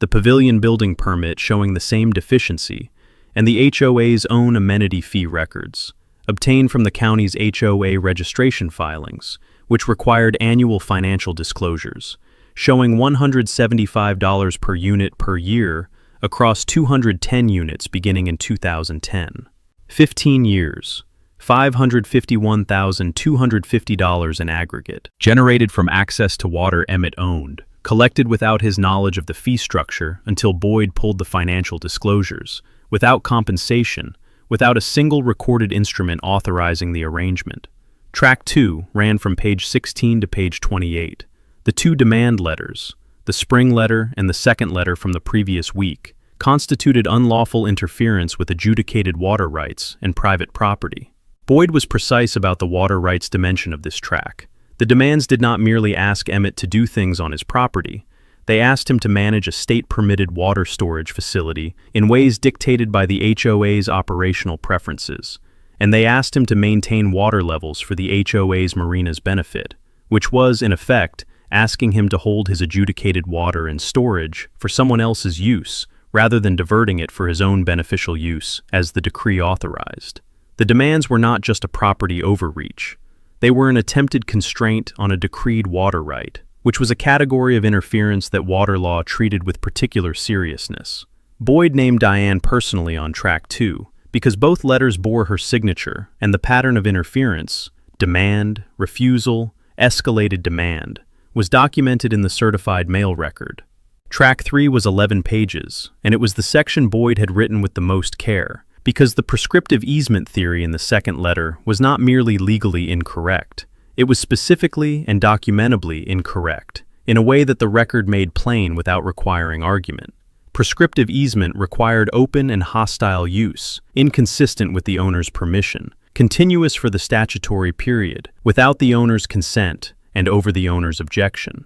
The pavilion building permit showing the same deficiency, and the HOA's own amenity fee records, obtained from the county's HOA registration filings, which required annual financial disclosures, showing $175 per unit per year across 210 units beginning in 2010. 15 years, $551,250 in aggregate, generated from access to water Emmett owned, collected without his knowledge of the fee structure until Boyd pulled the financial disclosures, without compensation, without a single recorded instrument authorizing the arrangement. Track 2 ran from page 16 to page 28. The two demand letters, the spring letter and the second letter from the previous week, constituted unlawful interference with adjudicated water rights and private property. Boyd was precise about the water rights dimension of this track. The demands did not merely ask Emmett to do things on his property. They asked him to manage a state-permitted water storage facility in ways dictated by the HOA's operational preferences, and they asked him to maintain water levels for the HOA's Marina's benefit, which was, in effect, asking him to hold his adjudicated water in storage for someone else's use, rather than diverting it for his own beneficial use, as the decree authorized. The demands were not just a property overreach. They were an attempted constraint on a decreed water right, which was a category of interference that water law treated with particular seriousness. Boyd named Diane personally on track 2, because both letters bore her signature, and the pattern of interference, demand, refusal, escalated demand, was documented in the certified mail record. Track 3 was 11 pages, and it was the section Boyd had written with the most care, because the prescriptive easement theory in the second letter was not merely legally incorrect, it was specifically and documentably incorrect, in a way that the record made plain without requiring argument. Prescriptive easement required open and hostile use, inconsistent with the owner's permission, continuous for the statutory period, without the owner's consent, and over the owner's objection.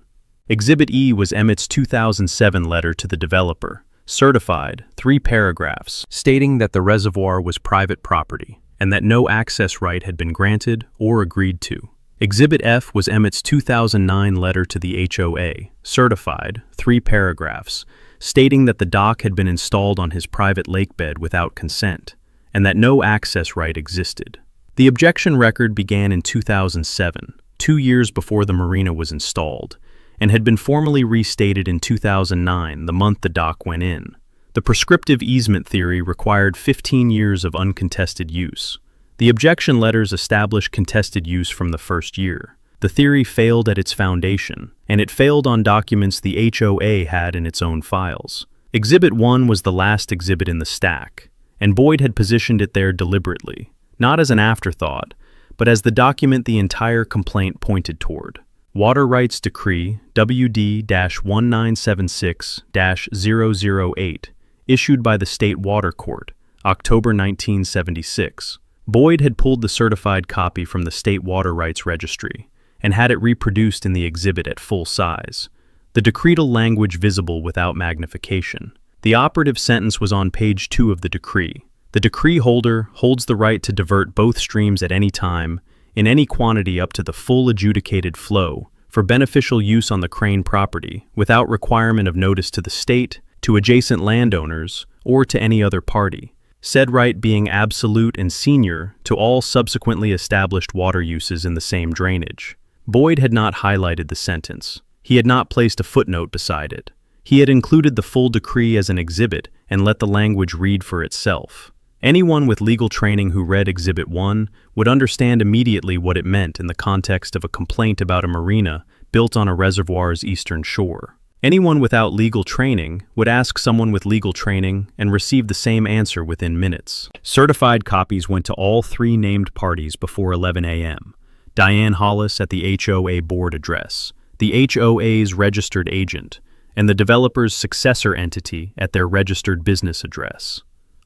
Exhibit E was Emmett's 2007 letter to the developer, certified, 3 paragraphs, stating that the reservoir was private property and that no access right had been granted or agreed to. Exhibit F was Emmett's 2009 letter to the HOA, certified, 3 paragraphs, stating that the dock had been installed on his private lakebed without consent and that no access right existed. The objection record began in 2007, 2 years before the marina was installed, and had been formally restated in 2009, the month the dock went in. The prescriptive easement theory required 15 years of uncontested use. The objection letters established contested use from the first year. The theory failed at its foundation, and it failed on documents the HOA had in its own files. Exhibit 1 was the last exhibit in the stack, and Boyd had positioned it there deliberately, not as an afterthought, but as the document the entire complaint pointed toward. Water Rights Decree WD-1976-008, issued by the State Water Court, October 1976. Boyd had pulled the certified copy from the State Water Rights Registry and had it reproduced in the exhibit at full size, the decretal language visible without magnification. The operative sentence was on page 2 of the decree. The decree holder holds the right to divert both streams at any time, in any quantity up to the full adjudicated flow, for beneficial use on the Crane property, without requirement of notice to the state, to adjacent landowners, or to any other party, said right being absolute and senior to all subsequently established water uses in the same drainage. Boyd had not highlighted the sentence. He had not placed a footnote beside it. He had included the full decree as an exhibit and let the language read for itself. Anyone with legal training who read Exhibit 1 would understand immediately what it meant in the context of a complaint about a marina built on a reservoir's eastern shore. Anyone without legal training would ask someone with legal training and receive the same answer within minutes. Certified copies went to all 3 named parties before 11 a.m. Diane Hollis at the HOA board address, the HOA's registered agent, and the developer's successor entity at their registered business address.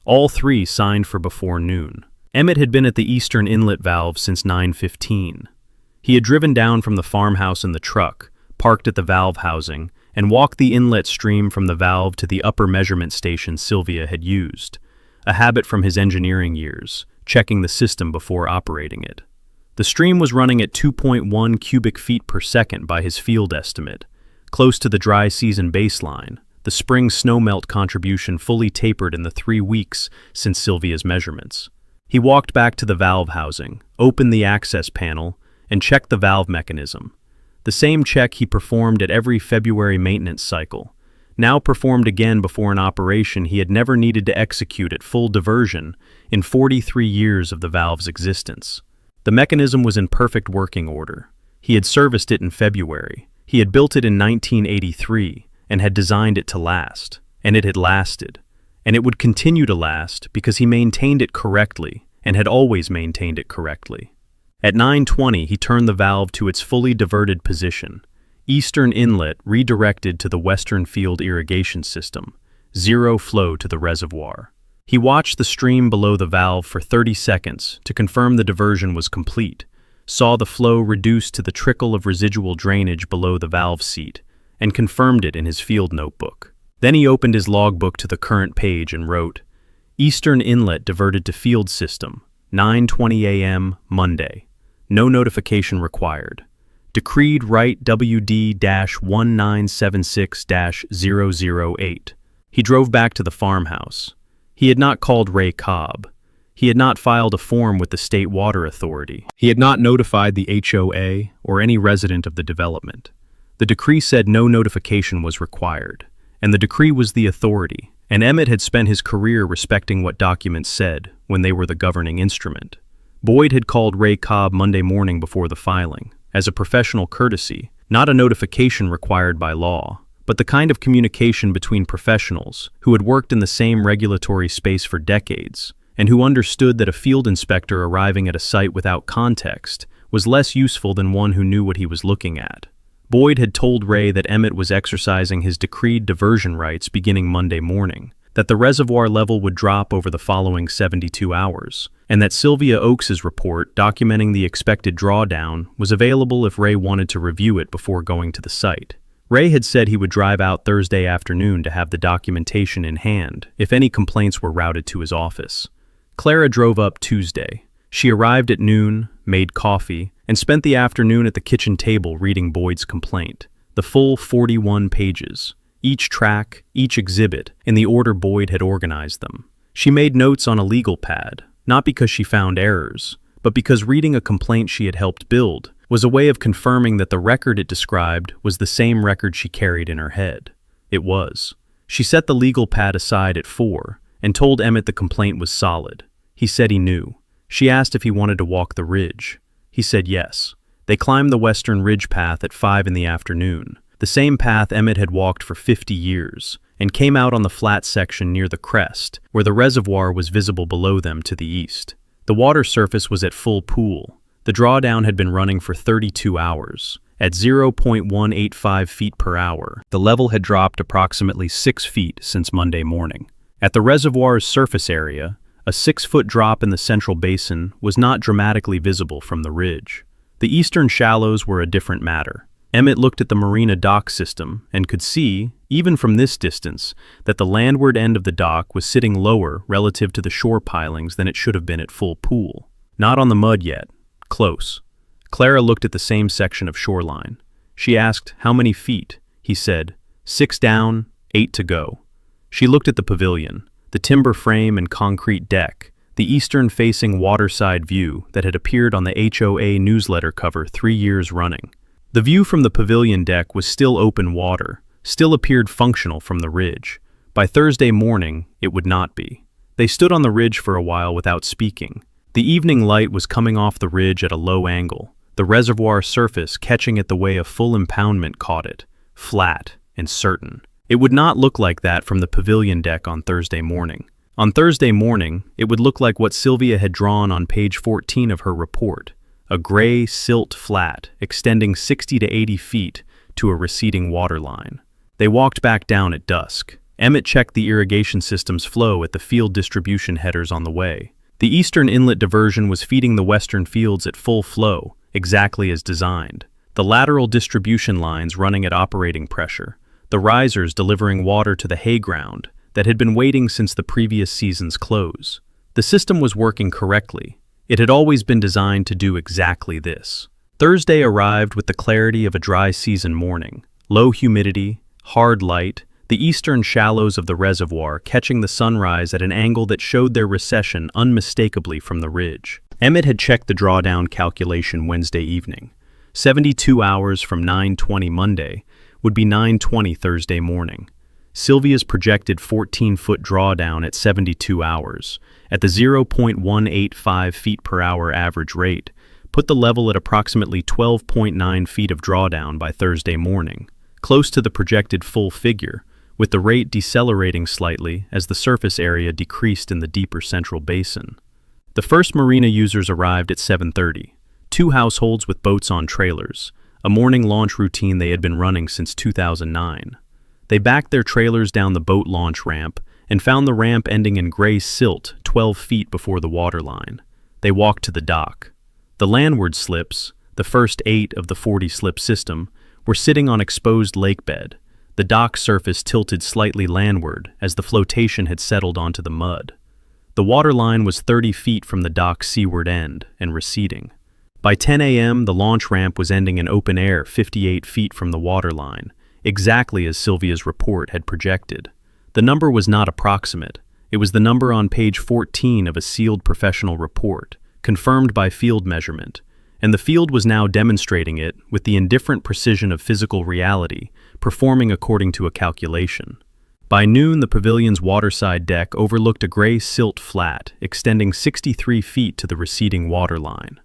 All 3 signed for before noon. Emmett had been at the eastern inlet valve since 9:15. He had driven down from the farmhouse in the truck, parked at the valve housing, and walked the inlet stream from the valve to the upper measurement station Sylvia had used, a habit from his engineering years, checking the system before operating it. The stream was running at 2.1 cubic feet per second by his field estimate, close to the dry season baseline, the spring snowmelt contribution fully tapered in the 3 weeks since Sylvia's measurements. He walked back to the valve housing, opened the access panel, and checked the valve mechanism. the same check he performed at every February maintenance cycle, now performed again before an operation he had never needed to execute at full diversion in 43 years of the valve's existence. The mechanism was in perfect working order. He had serviced it in February. He had built it in 1983 and had designed it to last, and it had lasted. And it would continue to last because he maintained it correctly and had always maintained it correctly. At 9:20, he turned the valve to its fully diverted position. Eastern inlet redirected to the western field irrigation system, zero flow to the reservoir. He watched the stream below the valve for 30 seconds to confirm the diversion was complete, saw the flow reduce to the trickle of residual drainage below the valve seat, and confirmed it in his field notebook. Then he opened his logbook to the current page and wrote, "Eastern inlet diverted to field system, 9:20 a.m. Monday. No notification required. Decreed right WD-1976-008. He drove back to the farmhouse. He had not called Ray Cobb. He had not filed a form with the State Water Authority. He had not notified the HOA or any resident of the development. The decree said no notification was required, and the decree was the authority, and Emmett had spent his career respecting what documents said when they were the governing instrument. Boyd had called Ray Cobb Monday morning before the filing, as a professional courtesy, not a notification required by law, but the kind of communication between professionals who had worked in the same regulatory space for decades, and who understood that a field inspector arriving at a site without context was less useful than one who knew what he was looking at. Boyd had told Ray that Emmett was exercising his decreed diversion rights beginning Monday morning, that the reservoir level would drop over the following 72 hours, and that Sylvia Oakes's report documenting the expected drawdown was available if Ray wanted to review it before going to the site. Ray had said he would drive out Thursday afternoon to have the documentation in hand if any complaints were routed to his office. Clara drove up Tuesday. She arrived at noon, made coffee, and spent the afternoon at the kitchen table reading Boyd's complaint, the full 41 pages, each track, each exhibit, in the order Boyd had organized them. She made notes on a legal pad, not because she found errors, but because reading a complaint she had helped build was a way of confirming that the record it described was the same record she carried in her head. It was. She set the legal pad aside at 4 and told Emmett the complaint was solid. He said he knew. She asked if he wanted to walk the ridge. He said yes. They climbed the western ridge path at 5 in the afternoon, the same path Emmett had walked for 50 years, and came out on the flat section near the crest, where the reservoir was visible below them to the east. The water surface was at full pool. The drawdown had been running for 32 hours. At 0.185 feet per hour, the level had dropped approximately 6 feet since Monday morning. At the reservoir's surface area, a 6-foot drop in the central basin was not dramatically visible from the ridge. The eastern shallows were a different matter. Emmett looked at the Marina dock system and could see, even from this distance, that the landward end of the dock was sitting lower relative to the shore pilings than it should have been at full pool. Not on the mud yet. Close. Clara looked at the same section of shoreline. She asked, "How many feet?" He said, 6 down, 8 to go. She looked at the pavilion, the timber frame and concrete deck, the eastern-facing waterside view that had appeared on the HOA newsletter cover 3 years running. The view from the pavilion deck was still open water, still appeared functional from the ridge. By Thursday morning, it would not be. They stood on the ridge for a while without speaking. The evening light was coming off the ridge at a low angle, the reservoir surface catching it the way a full impoundment caught it, flat and certain. It would not look like that from the pavilion deck on Thursday morning. On Thursday morning, it would look like what Sylvia had drawn on page 14 of her report, a gray silt flat extending 60 to 80 feet to a receding water line. They walked back down at dusk. Emmett checked the irrigation system's flow at the field distribution headers on the way. The eastern inlet diversion was feeding the western fields at full flow, exactly as designed. The lateral distribution lines running at operating pressure, the risers delivering water to the hay ground that had been waiting since the previous season's close. The system was working correctly. It had always been designed to do exactly this. Thursday arrived with the clarity of a dry season morning. Low humidity, hard light, the eastern shallows of the reservoir catching the sunrise at an angle that showed their recession unmistakably from the ridge. Emmett had checked the drawdown calculation Wednesday evening. 72 hours from 9:20 Monday would be 9:20 Thursday morning. Sylvia's projected 14-foot drawdown at 72 hours, at the 0.185 feet per hour average rate, put the level at approximately 12.9 feet of drawdown by Thursday morning, close to the projected full figure, with the rate decelerating slightly as the surface area decreased in the deeper central basin. The first Marina users arrived at 7:30, 2 households with boats on trailers, a morning launch routine they had been running since 2009. They backed their trailers down the boat launch ramp and found the ramp ending in gray silt 12 feet before the waterline. They walked to the dock. The landward slips, the first 8 of the 40-slip system, were sitting on exposed lake bed, the dock surface tilted slightly landward as the flotation had settled onto the mud. The waterline was 30 feet from the dock's seaward end and receding. By 10 a.m., the launch ramp was ending in open air 58 feet from the waterline, exactly as Sylvia's report had projected. The number was not approximate. It was the number on page 14 of a sealed professional report, confirmed by field measurement, and the field was now demonstrating it with the indifferent precision of physical reality, performing according to a calculation. By noon, the pavilion's waterside deck overlooked a gray silt flat extending 63 feet to the receding waterline.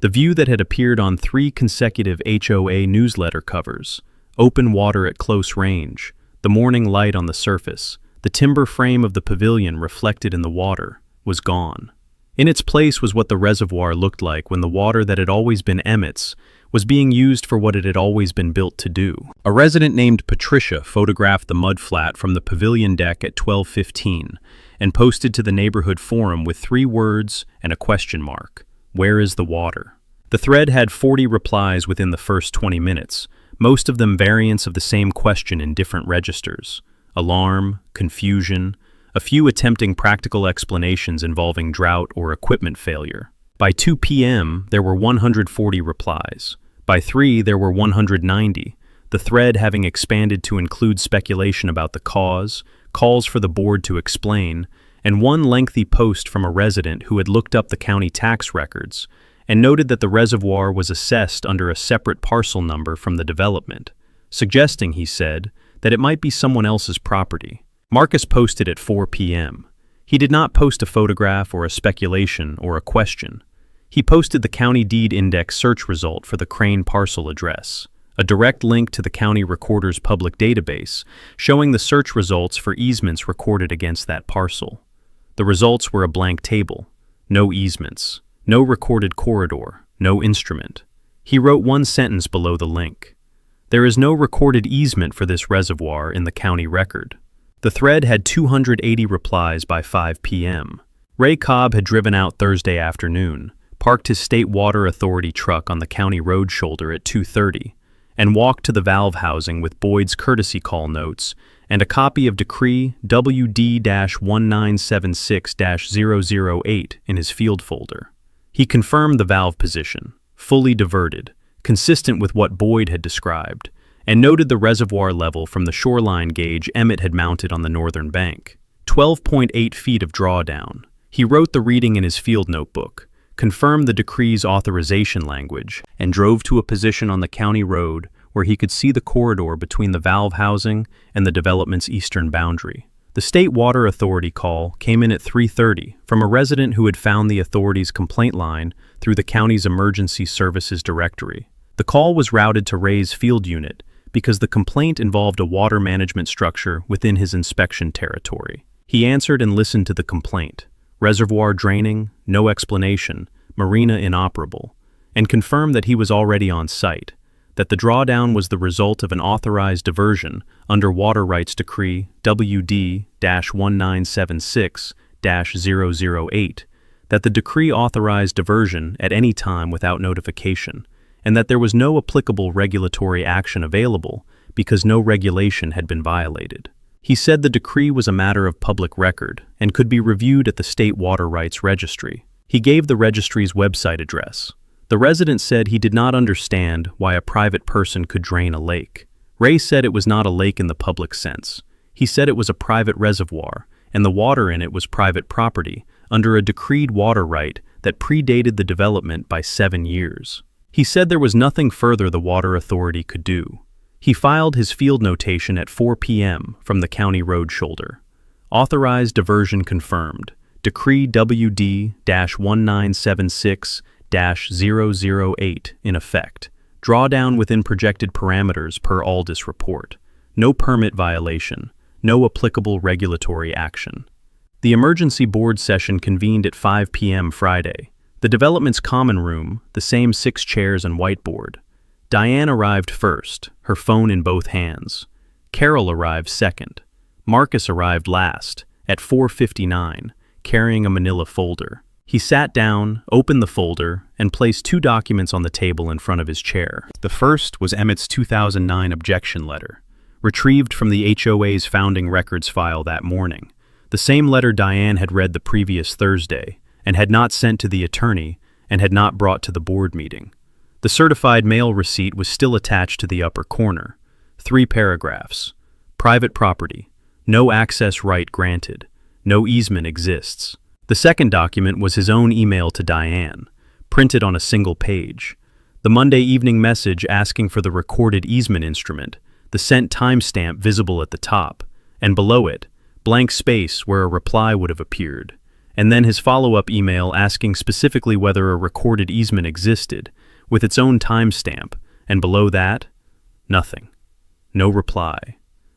The view that had appeared on 3 consecutive HOA newsletter covers, open water at close range, the morning light on the surface, the timber frame of the pavilion reflected in the water, was gone. In its place was what the reservoir looked like when the water that had always been Emmett's was being used for what it had always been built to do. A resident named Patricia photographed the mudflat from the pavilion deck at 12:15 and posted to the neighborhood forum with 3 words and a question mark. Where is the water? The thread had 40 replies within the first 20 minutes, most of them variants of the same question in different registers. Alarm, confusion, a few attempting practical explanations involving drought or equipment failure. By 2 p.m., there were 140 replies. By 3, there were 190, the thread having expanded to include speculation about the cause, calls for the board to explain, and one lengthy post from a resident who had looked up the county tax records and noted that the reservoir was assessed under a separate parcel number from the development, suggesting, he said, that it might be someone else's property. Marcus posted at 4 p.m. He did not post a photograph or a speculation or a question. He posted the county deed index search result for the Crane parcel address, a direct link to the county recorder's public database, showing the search results for easements recorded against that parcel. The results were a blank table, no easements, no recorded corridor, no instrument. He wrote one sentence below the link. There is no recorded easement for this reservoir in the county record. The thread had 280 replies by 5 p.m. Ray Cobb had driven out Thursday afternoon, parked his State Water Authority truck on the county road shoulder at 2:30, and walked to the valve housing with Boyd's courtesy call notes and a copy of Decree WD-1976-008 in his field folder. He confirmed the valve position, fully diverted, consistent with what Boyd had described, and noted the reservoir level from the shoreline gauge Emmett had mounted on the northern bank. 12.8 feet of drawdown. He wrote the reading in his field notebook, confirmed the decree's authorization language, and drove to a position on the county road where he could see the corridor between the valve housing and the development's eastern boundary. The State Water Authority call came in at 3:30 from a resident who had found the authority's complaint line through the county's emergency services directory. The call was routed to Ray's field unit because the complaint involved a water management structure within his inspection territory. He answered and listened to the complaint. Reservoir draining, no explanation, Marina inoperable, and confirmed that he was already on site, that the drawdown was the result of an authorized diversion under Water Rights Decree WD-1976-008, that the decree authorized diversion at any time without notification, and that there was no applicable regulatory action available because no regulation had been violated. He said the decree was a matter of public record and could be reviewed at the State Water Rights Registry. He gave the registry's website address. The resident said he did not understand why a private person could drain a lake. Ray said it was not a lake in the public sense. He said it was a private reservoir, and the water in it was private property under a decreed water right that predated the development by 7 years. He said there was nothing further the water authority could do. He filed his field notation at 4 p.m. from the county road shoulder. Authorized diversion confirmed. Decree WD-1976-008 in effect. Drawdown within projected parameters per Aldis report. No permit violation. No applicable regulatory action. The emergency board session convened at 5 p.m. Friday. The development's common room, the same 6 chairs and whiteboard. Diane arrived first, her phone in both hands. Carol arrived second. Marcus arrived last, at 4:59, carrying a manila folder. He sat down, opened the folder, and placed 2 documents on the table in front of his chair. The first was Emmett's 2009 objection letter, retrieved from the HOA's founding records file that morning. The same letter Diane had read the previous Thursday, and had not sent to the attorney, and had not brought to the board meeting. The certified mail receipt was still attached to the upper corner. 3 paragraphs. Private property. No access right granted. No easement exists. The second document was his own email to Diane, printed on a single page. The Monday evening message asking for the recorded easement instrument, the sent timestamp visible at the top, and below it, blank space where a reply would have appeared. And then his follow-up email asking specifically whether a recorded easement existed, with its own timestamp, and below that, nothing. No reply.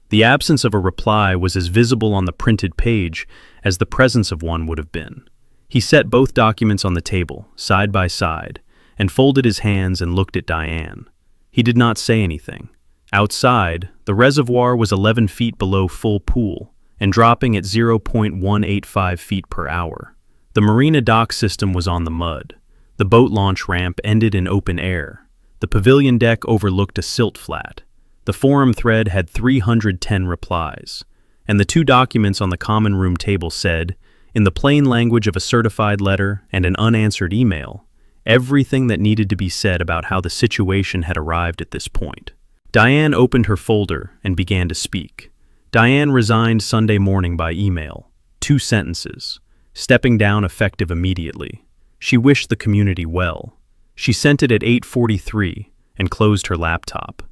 The absence of a reply was as visible on the printed page as the presence of one would have been. He set both documents on the table, side by side, and folded his hands and looked at Diane. He did not say anything. Outside, the reservoir was 11 feet below full pool, and dropping at 0.185 feet per hour. The Marina dock system was on the mud. The boat launch ramp ended in open air. The pavilion deck overlooked a silt flat. The forum thread had 310 replies, and the 2 documents on the common room table said, in the plain language of a certified letter and an unanswered email, everything that needed to be said about how the situation had arrived at this point. Diane opened her folder and began to speak. Diane resigned Sunday morning by email. 2 sentences. Stepping down effective immediately. She wished the community well. She sent it at 8:43 and closed her laptop.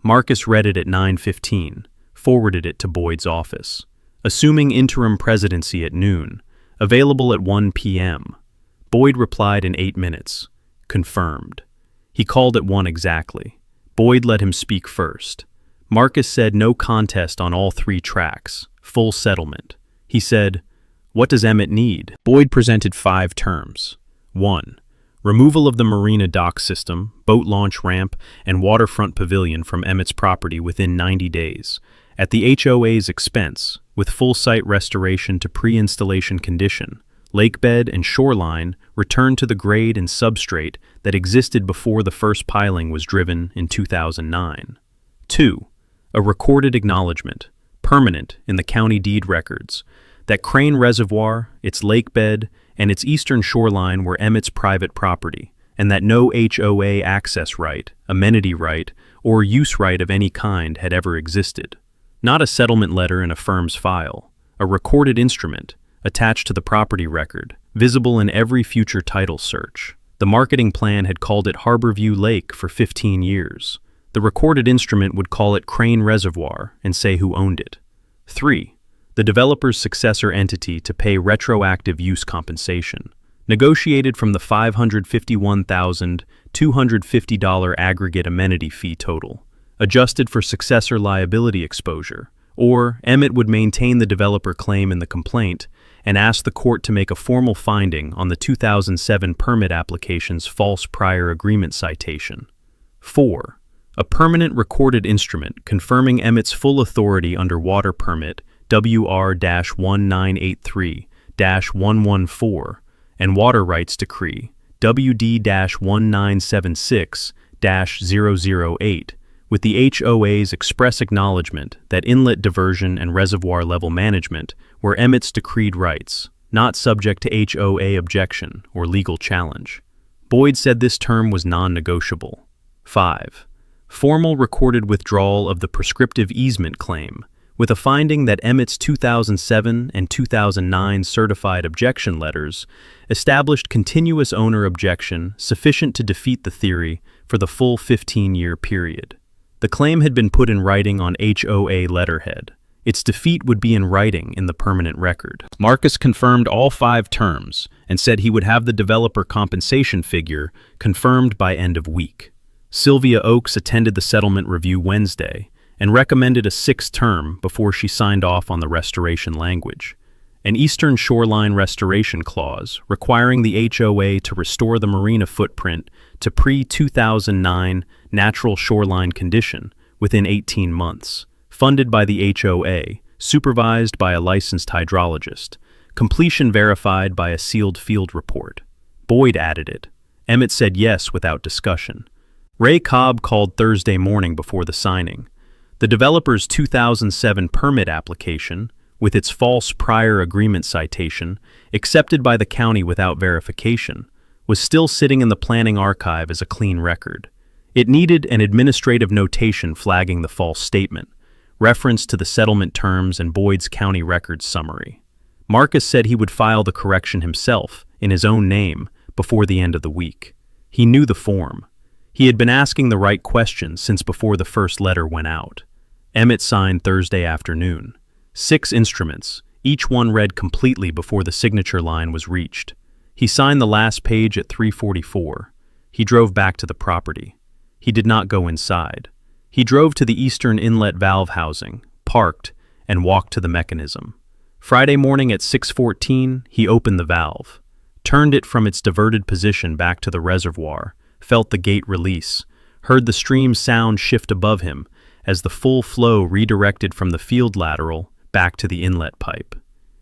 Marcus read it at 9:15, forwarded it to Boyd's office. Assuming interim presidency at noon, available at 1 p.m. Boyd replied in 8 minutes. Confirmed. He called at 1 exactly. Boyd let him speak first. Marcus said no contest on all 3 tracks, full settlement. He said, "What does Emmett need?" Boyd presented 5 terms. 1. Removal of the Marina dock system, boat launch ramp, and waterfront pavilion from Emmett's property within 90 days, at the HOA's expense, with full site restoration to pre-installation condition, lakebed and shoreline returned to the grade and substrate that existed before the first piling was driven in 2009. 2. A recorded acknowledgement, permanent in the county deed records, that Crane Reservoir, its lakebed, and its eastern shoreline were Emmett's private property, and that no HOA access right, amenity right, or use right of any kind had ever existed. Not a settlement letter in a firm's file, a recorded instrument, attached to the property record, visible in every future title search. The marketing plan had called it Harborview Lake for 15 years. The recorded instrument would call it Crane Reservoir and say who owned it. 3. The developer's successor entity to pay retroactive use compensation, negotiated from the $551,250 aggregate amenity fee total, adjusted for successor liability exposure, or Emmett would maintain the developer claim in the complaint and ask the court to make a formal finding on the 2007 permit application's false prior agreement citation. 4. A permanent recorded instrument confirming Emmett's full authority under water permit WR-1983-114 and water rights decree WD-1976-008 with the HOA's express acknowledgement that inlet diversion and reservoir level management were Emmett's decreed rights, not subject to HOA objection or legal challenge. Boyd said this term was non-negotiable. 5. Formal recorded withdrawal of the prescriptive easement claim, with a finding that Emmett's 2007 and 2009 certified objection letters established continuous owner objection sufficient to defeat the theory for the full 15-year period. The claim had been put in writing on HOA letterhead. Its defeat would be in writing in the permanent record. Marcus confirmed all 5 terms and said he would have the developer compensation figure confirmed by end of week. Sylvia Oakes attended the settlement review Wednesday and recommended a 6th term before she signed off on the restoration language. An Eastern Shoreline Restoration Clause requiring the HOA to restore the marina footprint to pre-2009 natural shoreline condition within 18 months, funded by the HOA, supervised by a licensed hydrologist, completion verified by a sealed field report. Boyd added it. Emmett said yes without discussion. Ray Cobb called Thursday morning before the signing. The developer's 2007 permit application, with its false prior agreement citation, accepted by the county without verification, was still sitting in the planning archive as a clean record. It needed an administrative notation flagging the false statement, reference to the settlement terms and Boyd's county records summary. Marcus said he would file the correction himself, in his own name, before the end of the week. He knew the form. He had been asking the right questions since before the first letter went out. Emmett signed Thursday afternoon. 6 instruments, each one read completely before the signature line was reached. He signed the last page at 3:44. He drove back to the property. He did not go inside. He drove to the eastern inlet valve housing, parked, and walked to the mechanism. Friday morning at 6:14, he opened the valve, turned it from its diverted position back to the reservoir, felt the gate release, heard the stream's sound shift above him as the full flow redirected from the field lateral back to the inlet pipe.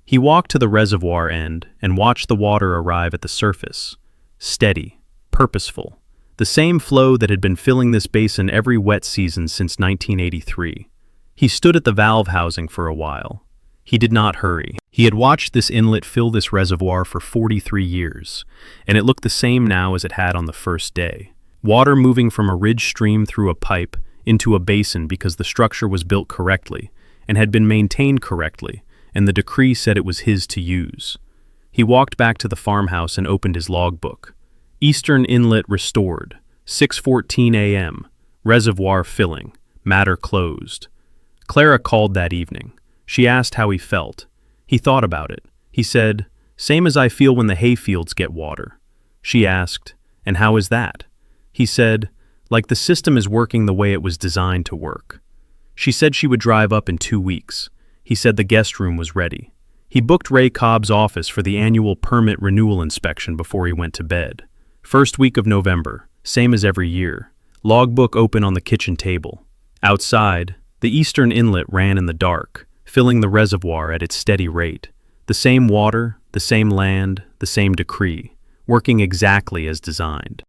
He walked to the reservoir end and watched the water arrive at the surface. Steady, purposeful, the same flow that had been filling this basin every wet season since 1983. He stood at the valve housing for a while. He did not hurry. He had watched this inlet fill this reservoir for 43 years, and it looked the same now as it had on the first day. Water moving from a ridge stream through a pipe into a basin because the structure was built correctly and had been maintained correctly, and the decree said it was his to use. He walked back to the farmhouse and opened his logbook. Eastern Inlet restored, 6:14 a.m., reservoir filling, matter closed. Clara called that evening. She asked how he felt. He thought about it. He said, "Same as I feel when the hayfields get water." She asked, "And how is that?" He said, "Like the system is working the way it was designed to work." She said she would drive up in 2 weeks. He said the guest room was ready. He booked Ray Cobb's office for the annual permit renewal inspection before he went to bed. First week of November, same as every year. Logbook open on the kitchen table. Outside, the eastern inlet ran in the dark, filling the reservoir at its steady rate. The same water, the same land, the same decree, working exactly as designed.